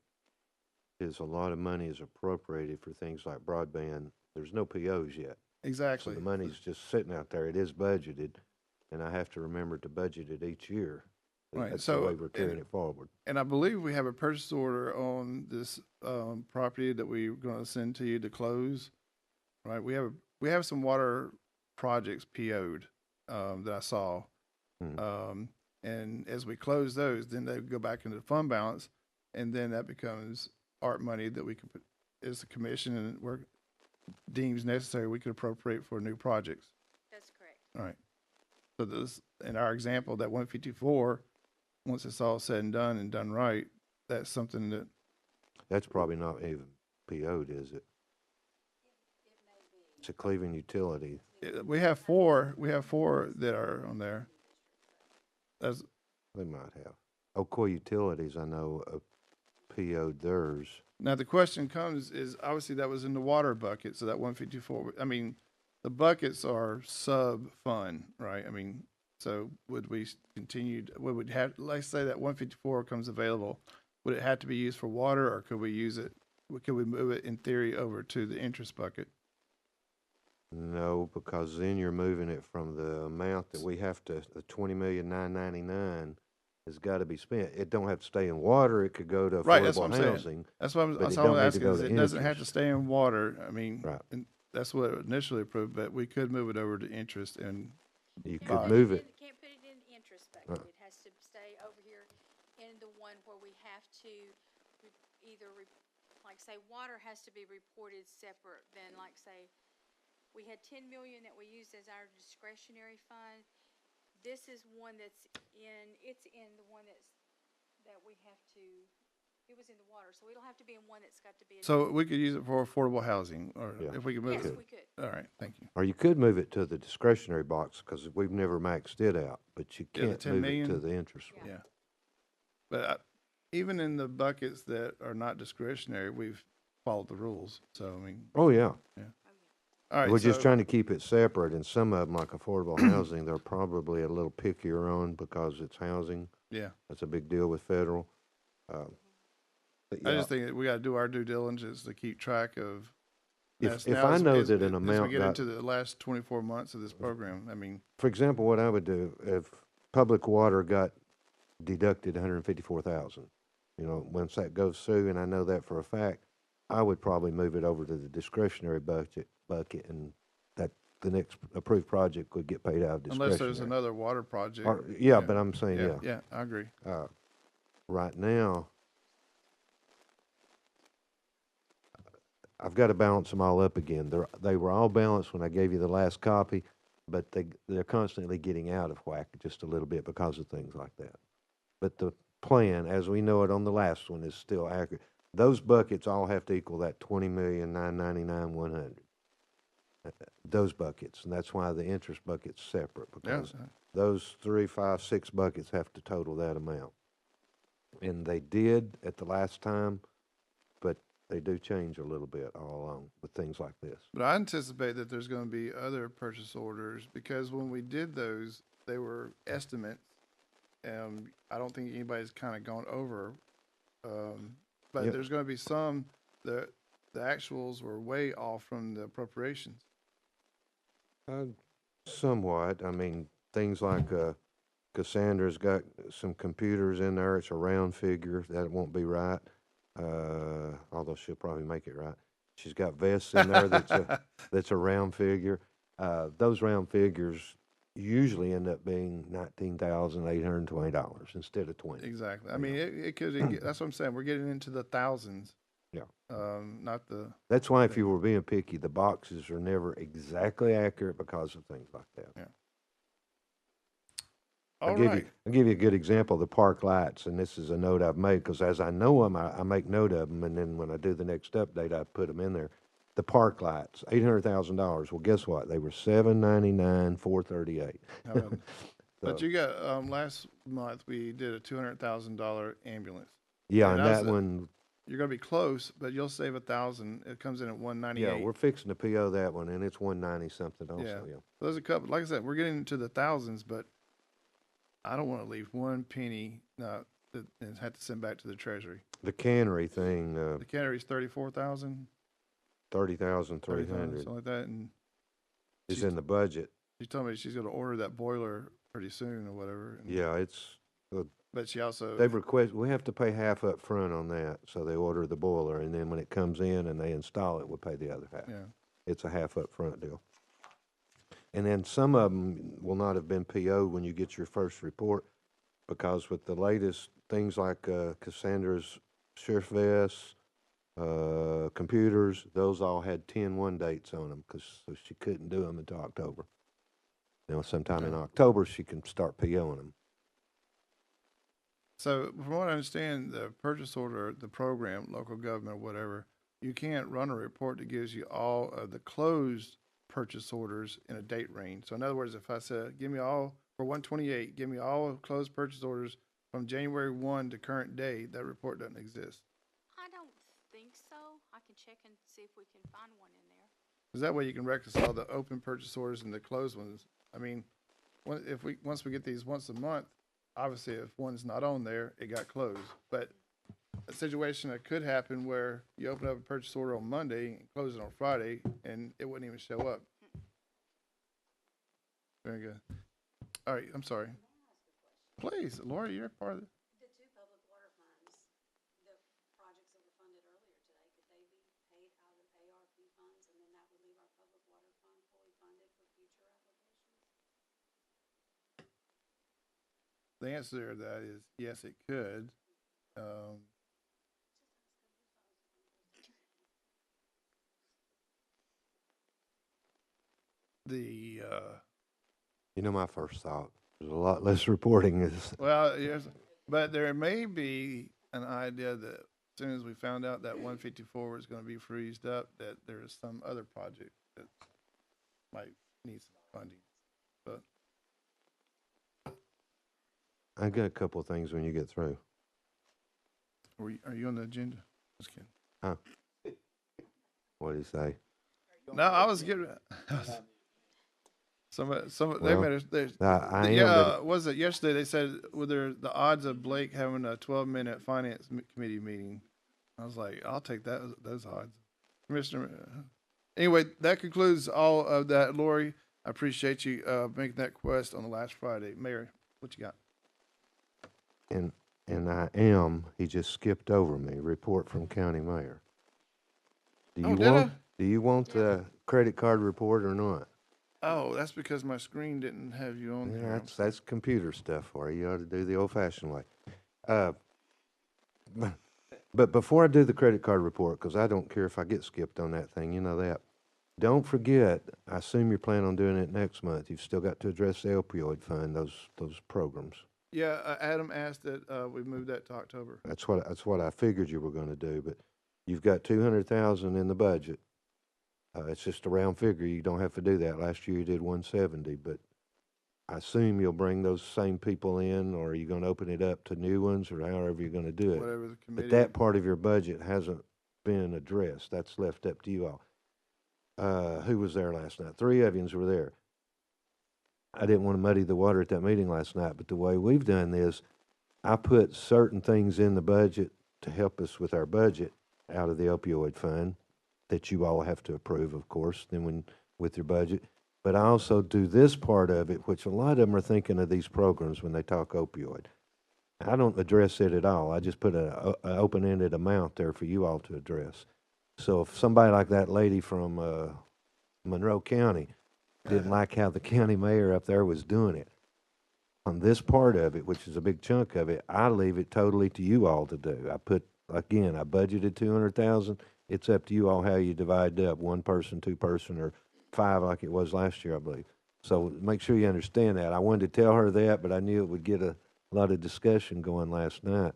F: is a lot of money is appropriated for things like broadband. There's no POs yet.
A: Exactly.
F: So the money's just sitting out there. It is budgeted, and I have to remember to budget it each year.
A: Right.
F: That's
A: So,
F: the way we're carrying it forward.
A: And I believe we have a purchase order on this property that we're going to send to you to close. Right. We have some water projects PO'd that I saw. And as we close those, then they go back into the fund balance, and then that becomes art money that we can put as a commission and work deems necessary. We could appropriate for new projects.
G: That's correct.
A: All right. So this, in our example, that 154, once it's all said and done right, that's something that.
F: That's probably not even PO'd, is it? It's a Cleveland utility.
A: We have four that are on there. That's,
F: They might have. Ocoee Utilities, I know, PO'd theirs.
A: now the question comes is, obviously that was in the water bucket, so that 154, I mean, the buckets are sub-fund, right? I mean, so would we continue, would have, let's say that 154 comes available, would it have to be used for water, or could we use it, could we move it in theory over to the interest bucket?
F: No, because then you're moving it from the amount that we have to, the $20,999,000 has got to be spent. It don't have to stay in water. It could go to
A: Right, that's what
F: affordable
A: I'm saying.
F: housing.
A: That's what
F: but
A: that's
F: it
A: all I'm
F: don't need to
A: asking,
F: go
A: is
F: to
A: it doesn't have to
F: interest.
A: stay in water. I mean,
F: Right.
A: and that's what it initially approved, but we could move it over to interest and.
F: You
G: Can't
F: could
G: put
F: move it.
G: Can't put it in the interest bucket. It has to stay over here in the one where we have to like say, water has to be reported separate than, like say, we had 10 million that we used as our discretionary fund. This is one it's in the one that we have to, it was in the water, so we don't have to be in one that's got to be.
A: So we could use it for affordable housing, or
F: Yeah.
A: if we could move
G: Yes,
A: it.
G: we could.
A: All right, thank you.
F: Or you could move it to the discretionary box, because we've never maxed it out, but you
A: Yeah, the
F: can't
A: 10
F: move it to
A: million?
F: the interest one.
A: Yeah. But even in the buckets that are not discretionary, we've followed the rules. So, I mean,
F: Oh, yeah.
A: all right.
F: We're just
A: so-
F: trying to keep it separate, and some of them, like affordable housing, they're probably a little pickier on because it's housing.
A: Yeah.
F: That's a big deal with federal. But
A: I
F: yeah,
A: just think that we got to do our due diligence to keep track of.
F: if I know that an
A: as we
F: amount
A: get
F: got,
A: into the last 24 months of this program, I mean,
F: for example, what I would do, if public water got deducted 154,000, once that goes through, and I know that for a fact, I would probably move it over to the discretionary bucket, and that the next approved project would get paid out of discretionary.
A: Unless there's another water project.
F: Or, yeah, but I'm saying, yeah.
A: Yeah, I agree.
F: Right now, I've got to balance them all up again. They were all balanced when I gave you the last copy, but they're constantly getting out of whack just a little bit because of things like that. But the plan, as we know it on the last one, is still accurate. Those buckets all have to equal that 20,999,100. Those buckets, and that's why the interest bucket's separate, because those 3, 5, 6 buckets have to total that amount. And they did at the last time, but they do change a little bit all along with things like this.
A: But I anticipate that there's going to be other purchase orders, because when we did those, they were estimates. I don't think anybody's kind of gone over. But
F: Yep.
A: there's going to be some that the actuals were way off from the appropriations.
F: Somewhat. I mean, things like Cassandra's got some computers in there. It's a round figure. That won't be right. Although she'll probably make it right. She's got vests in there that's a round figure. Those round figures usually end up being $19,820 instead of $20,000.
A: Exactly. I mean, it could. That's what I'm saying. We're getting into the thousands.
F: Yeah.
A: Not the.
F: That's why, if you were being picky, the boxes are never exactly accurate because of things like that.
A: Yeah.
F: I'll
A: All
F: give
A: right.
F: I'll give you a good example of the park lights, and this is a note I've made, because as I know them, I make note of them, and then when I do the next update, I put them in there. The park lights, $800,000. Well, guess what? They were $799,438.
A: But you got last month we did a $200,000 ambulance.
F: Yeah,
A: And
F: and
A: that's
F: that
A: a-
F: one,
A: You're going to be close, but you'll save $1,000. It comes in at 198.
F: yeah, we're fixing to PO that one, and it's 190 something also.
A: Yeah.
F: Yeah.
A: There's a couple. Like I said, we're getting into the thousands, but I don't want to leave one penny and have to send back to the treasury.
F: The cannery thing,
A: The cannery's 34,000,
F: 30,300
A: something like that, and
F: is in the budget.
A: she told me she's going to order that boiler pretty soon or whatever. And,
F: Yeah, it's
A: But she also
F: they've requested, we have to pay half up front on that, so they order the boiler, and then when it comes in and they install it, we'll pay the other half.
A: yeah.
F: It's a half up front deal. And then some of them will not have been PO'd when you get your first report, because with the latest things like Cassandra's sheriff vests, computers, those all had 10/1 dates on them, so she couldn't do them until October. Now, sometime in October, she can start POing them.
A: So from what I understand, the purchase order, the program, local government, whatever, you can't run a report that gives you all of the closed purchase orders in a date range. So in other words, if I said, give me all, for 128, give me all of closed purchase orders from January 1 to current day, that report doesn't exist.
G: I don't think so. I can check and see if we can find one in there.
A: Because that way you can reconcile the open purchase orders and the closed ones. I mean, once we get these once a month, obviously if one's not on there, it got closed. But a situation that could happen where you open up a purchase order on Monday and close it on Friday, and it wouldn't even show up. Very good. All right, I'm sorry. Please, Laura, you're part of it.
J: The two public water funds, the projects that were funded earlier today, could they be paid out of ARP funds, and then that would leave our public water fund fully funded for future applications?
A: The answer to that is yes, it could.
F: You know, my first thought, there's a lot less reporting is,
A: Well, yes, but there may be an idea that as soon as we found out that 154 was going to be freezed up, that there is some other project that might need some funding. But
F: I got a couple of things when you get through.
A: are you on the agenda? Just kidding.
F: What do you say?
A: No, I was getting. They
F: Well,
A: made us.
F: I am,
A: Yeah,
F: but
A: was it yesterday? They said whether the odds of Blake having a 12-minute finance committee meeting. I was like, I'll take those odds, Commissioner. Anyway, that concludes all of that. Lori, I appreciate you making that request on the last Friday. Mayor, what you got?
F: and he just skipped over me, report from county mayor. Do
A: Oh,
F: you
A: did
F: want,
A: I?
F: do you want the credit card report or not?
A: Oh, that's because my screen didn't have you on
F: Yeah,
A: here.
F: that's computer stuff for you. You ought to do the old-fashioned way. Uh, But before I do the credit card report, because I don't care if I get skipped on that thing, you know that. Don't forget, I assume you're planning on doing it next month. You've still got to address the opioid fund, those programs.
A: Yeah, Adam asked that we move that to October.
F: That's what I figured you were going to do. But you've got 200,000 in the budget. It's just a round figure. You don't have to do that. Last year you did 170, but I assume you'll bring those same people in, or are you going to open it up to new ones, or however you're going to do it?
A: Whatever the committee.
F: But that part of your budget hasn't been addressed. That's left up to you all. Who was there last night? 3 of yous were there. I didn't want to muddy the water at that meeting last night, but the way we've done this, I put certain things in the budget to help us with our budget out of the opioid fund that you all have to approve, of course, then with your budget. But I also do this part of it, which a lot of them are thinking of these programs when they talk opioid. I don't address it at all. I just put a open-ended amount there for you all to address. So if somebody like that lady from Monroe County didn't like how the county mayor up there was doing it, on this part of it, which is a big chunk of it, I leave it totally to you all to do. I budgeted 200,000. It's up to you all how you divide it up, 1 person, 2 person, or 5 like it was last year, I believe. So make sure you understand that. I wanted to tell her that, but I knew it would get a lot of discussion going last night.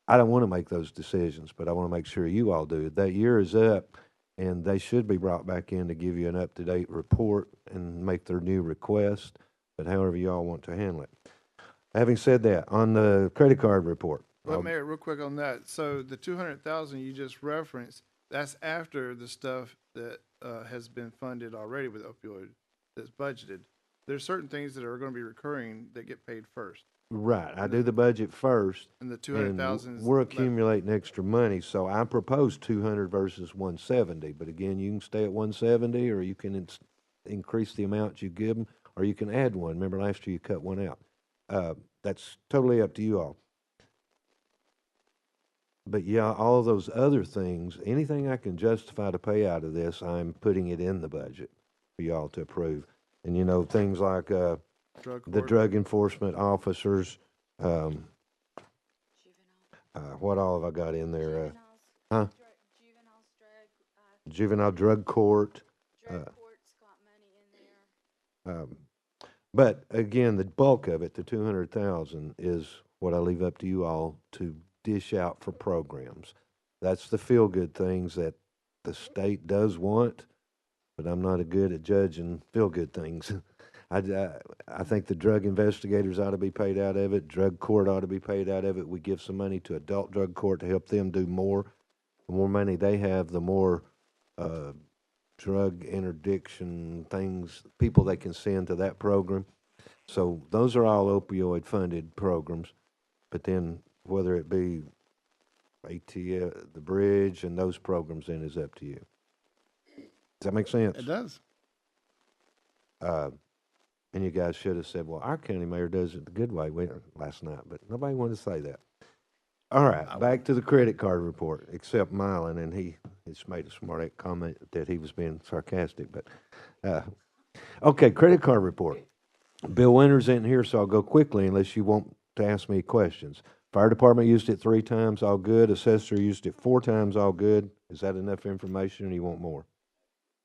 F: I don't want to make those decisions, but I want to make sure you all do. That year is up, and they should be brought back in to give you an up-to-date report and make their new request, but however you all want to handle it. Having said that, on the credit card report.
A: Well, Mayor, real quick on that. So the 200,000 you just referenced, that's after the stuff that has been funded already with opioid that's budgeted. There's certain things that are going to be recurring that get paid first.
F: Right, I do the budget first.
A: And the 200,000
F: and
A: is
F: we're
A: left.
F: accumulating extra money, so I proposed 200 versus 170. But again, you can stay at 170, or you can increase the amount you give them, or you can add one. Remember last year you cut one out. That's totally up to you all. But yeah, all those other things, anything I can justify to pay out of this, I'm putting it in the budget for y'all to approve. And you know, things like the drug enforcement officers,
J: Juvenile.
F: what all have I got in there?
J: Juveniles.
F: Juvenile drug court.
J: Drug court's got money in there.
F: But again, the bulk of it, the 200,000, is what I leave up to you all to dish out for programs. That's the feel-good things that the state does want, but I'm not good at judging feel-good things. I think the drug investigators ought to be paid out of it. Drug court ought to be paid out of it. We give some money to adult drug court to help them do more. The more money they have, the more drug interdiction things, people they can send to that program. So those are all opioid funded programs. But then whether it be ATF, the bridge, and those programs then is up to you. Does that make sense?
A: It does.
F: And you guys should have said, well, our county mayor does it the good way last night, but nobody wanted to say that. All right, back to the credit card report, except Mylan, and he just made a smart comment that he was being sarcastic, but, okay, credit card report. Bill Winters isn't here, so I'll go quickly unless you want to ask me questions. Fire department used it 3 times, all good. Assessor used it 4 times, all good. Is that enough information, or you want more?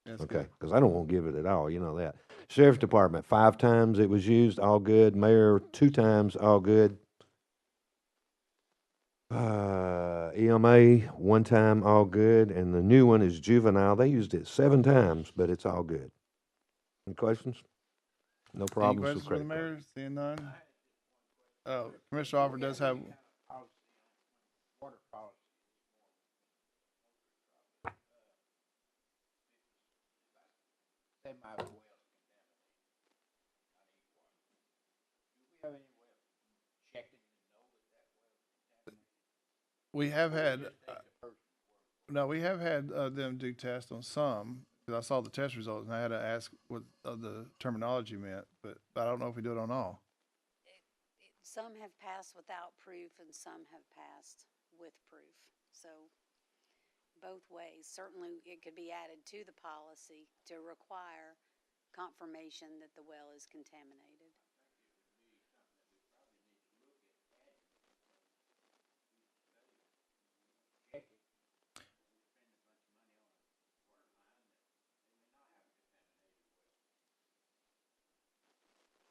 A: That's
F: Okay, because I don't want to give it at all, you know that. Sheriff's Department, 5 times it was used, all good. Mayor, 2 times, all good. EMA, 1 time, all good. And the new one is juvenile. They used it 7 times, but it's all good. Any questions? No
A: Any
F: problems
A: questions
F: with
A: for the
F: credit card.
A: mayor? Seeing none? Oh, Commissioner Offer does have, we have had, no, we have had them do tests on some, because I saw the test results, and I had to ask what the terminology meant, but I don't know if we do it on all.
J: Some have passed without proof and some have passed with proof, so. both ways. Certainly, it could be added to the policy to require confirmation that the well is contaminated.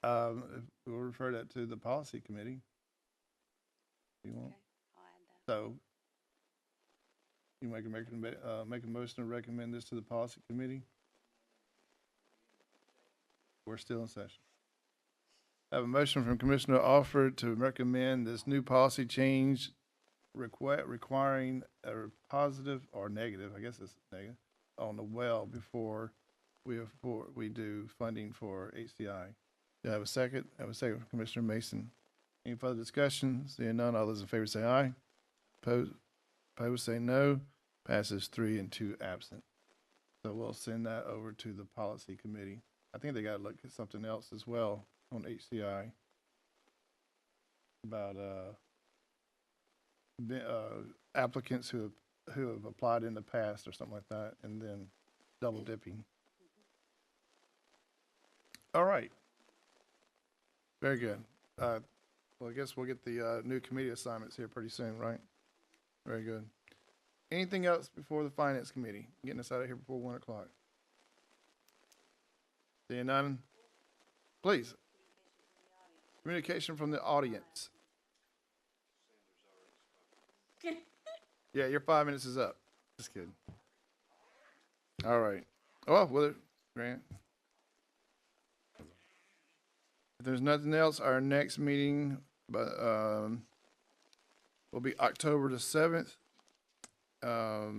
A: We'll refer that to the policy committee. You want?
J: Okay, I'll add that.
A: So you make a motion to recommend this to the policy committee? We're still in session. I have a motion from Commissioner Alford to recommend this new policy change requiring a positive or negative, I guess it's negative, on the well before we do funding for HCI. Do I have a second? I have a second from Commissioner Mason. Any further discussion? Seeing none, all those in favor say aye. Opposed say no. Passes 3 and 2 absent. So we'll send that over to the policy committee. I think they got to look at something else as well on HCI about applicants who have applied in the past or something like that, and then double dipping. All right. Very good. Well, I guess we'll get the new committee assignments here pretty soon, right? Very good. Anything else before the finance committee? Getting us out of here before 1 o'clock. Seeing none? Please. Communication from the audience. Yeah, your 5 minutes is up. Just kidding. All right. Oh, well, Grant. If there's nothing else, our next meeting will be October the 7th. I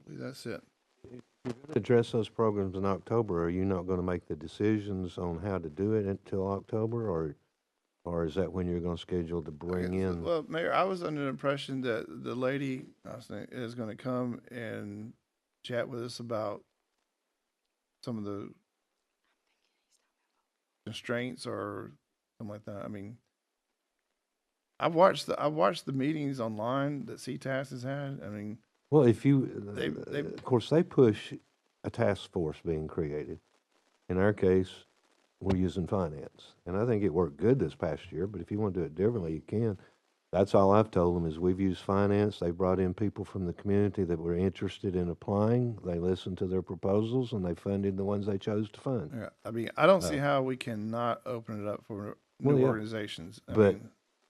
A: believe that's it.
F: If you're going to address those programs in October, are you not going to make the decisions on how to do it until October, or is that when you're going to schedule to bring in?
A: Well, Mayor, I was under the impression that the lady is going to come and chat with us about some of the constraints or something like that. I mean, I've watched the meetings online that CTAS has had. I mean,
F: Well, if you,
A: They-
F: of course, they push a task force being created. In our case, we're using finance. And I think it worked good this past year, but if you want to do it differently, you can. That's all I've told them is we've used finance. They brought in people from the community that were interested in applying. They listened to their proposals and they funded the ones they chose to fund.
A: yeah, I mean, I don't see how we cannot open it up for new
F: Well, yeah.
A: organizations.
F: But-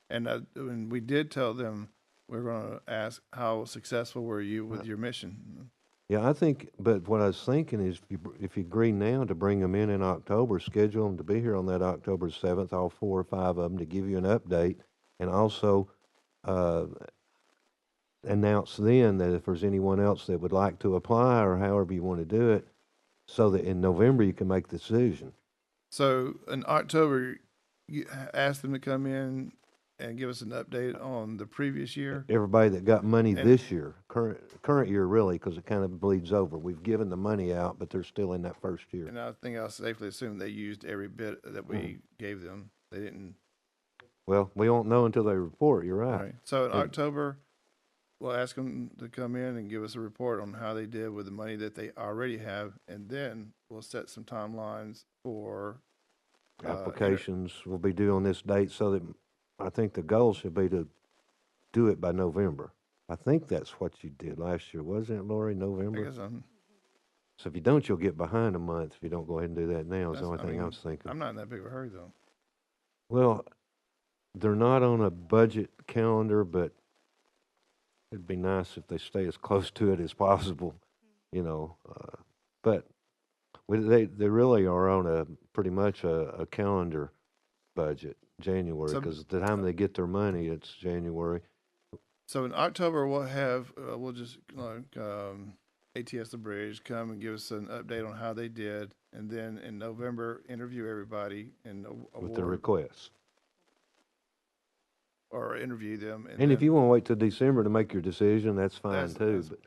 A: And we did tell them we're going to ask how successful were you with your mission.
F: Yeah, I think, but what I was thinking is if you agree now to bring them in October, schedule them to be here on that October 7th, all 4 or 5 of them, to give you an update, and also announce then that if there's anyone else that would like to apply or however you want to do it, so that in November you can make the decision.
A: So in October, you ask them to come in and give us an update on the previous year.
F: Everybody that got money
A: And-
F: this year, current year really, because it kind of bleeds over. We've given the money out, but they're still in that first year.
A: And I think I'll safely assume they used every bit that we gave them. They didn't.
F: Well, we won't know until they report, you're
A: All
F: right.
A: right. So in
F: And-
A: October, we'll ask them to come in and give us a report on how they did with the money that they already have, and then we'll set some timelines for
F: Applications will be due on this date, so that, I think the goal should be to do it by November. I think that's what you did last year, wasn't it, Lori,
A: I
F: November?
A: guess
F: So if you don't, you'll get behind a month if you don't go ahead and do that now, is the only thing I was thinking.
A: I'm not in that big of a hurry though.
F: Well, they're not on a budget calendar, but it'd be nice if they stay as close to it as possible, you know. But they really are on a pretty much a calendar budget, January,
A: So-
F: because the time they get their money, it's January.
A: So in October, we'll have, we'll just, ATS The Bridge come and give us an update on how they did. And then in November, interview everybody and
F: With the
A: award,
F: requests.
A: or interview them.
F: And if
A: then-
F: you want to wait till December to make your decision, that's fine
A: That's-
F: too,
A: that's-
F: but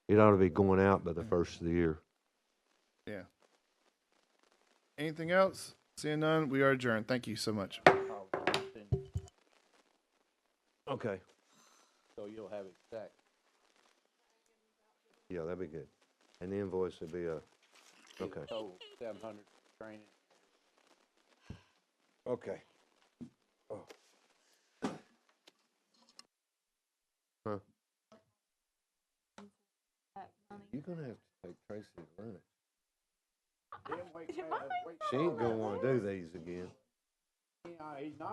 F: it ought to be going out by the first of the year.
A: Yeah. Anything else? Seeing none, we are adjourned. Thank you so much.
F: Okay.
C: so you'll have it exact.
F: Yeah, that'd be good. And the invoice would be okay.
C: Total 700 training.
F: Okay. Oh. Huh? You're gonna have to take Tracy to lunch. She ain't gonna wanna do these again.
C: He's not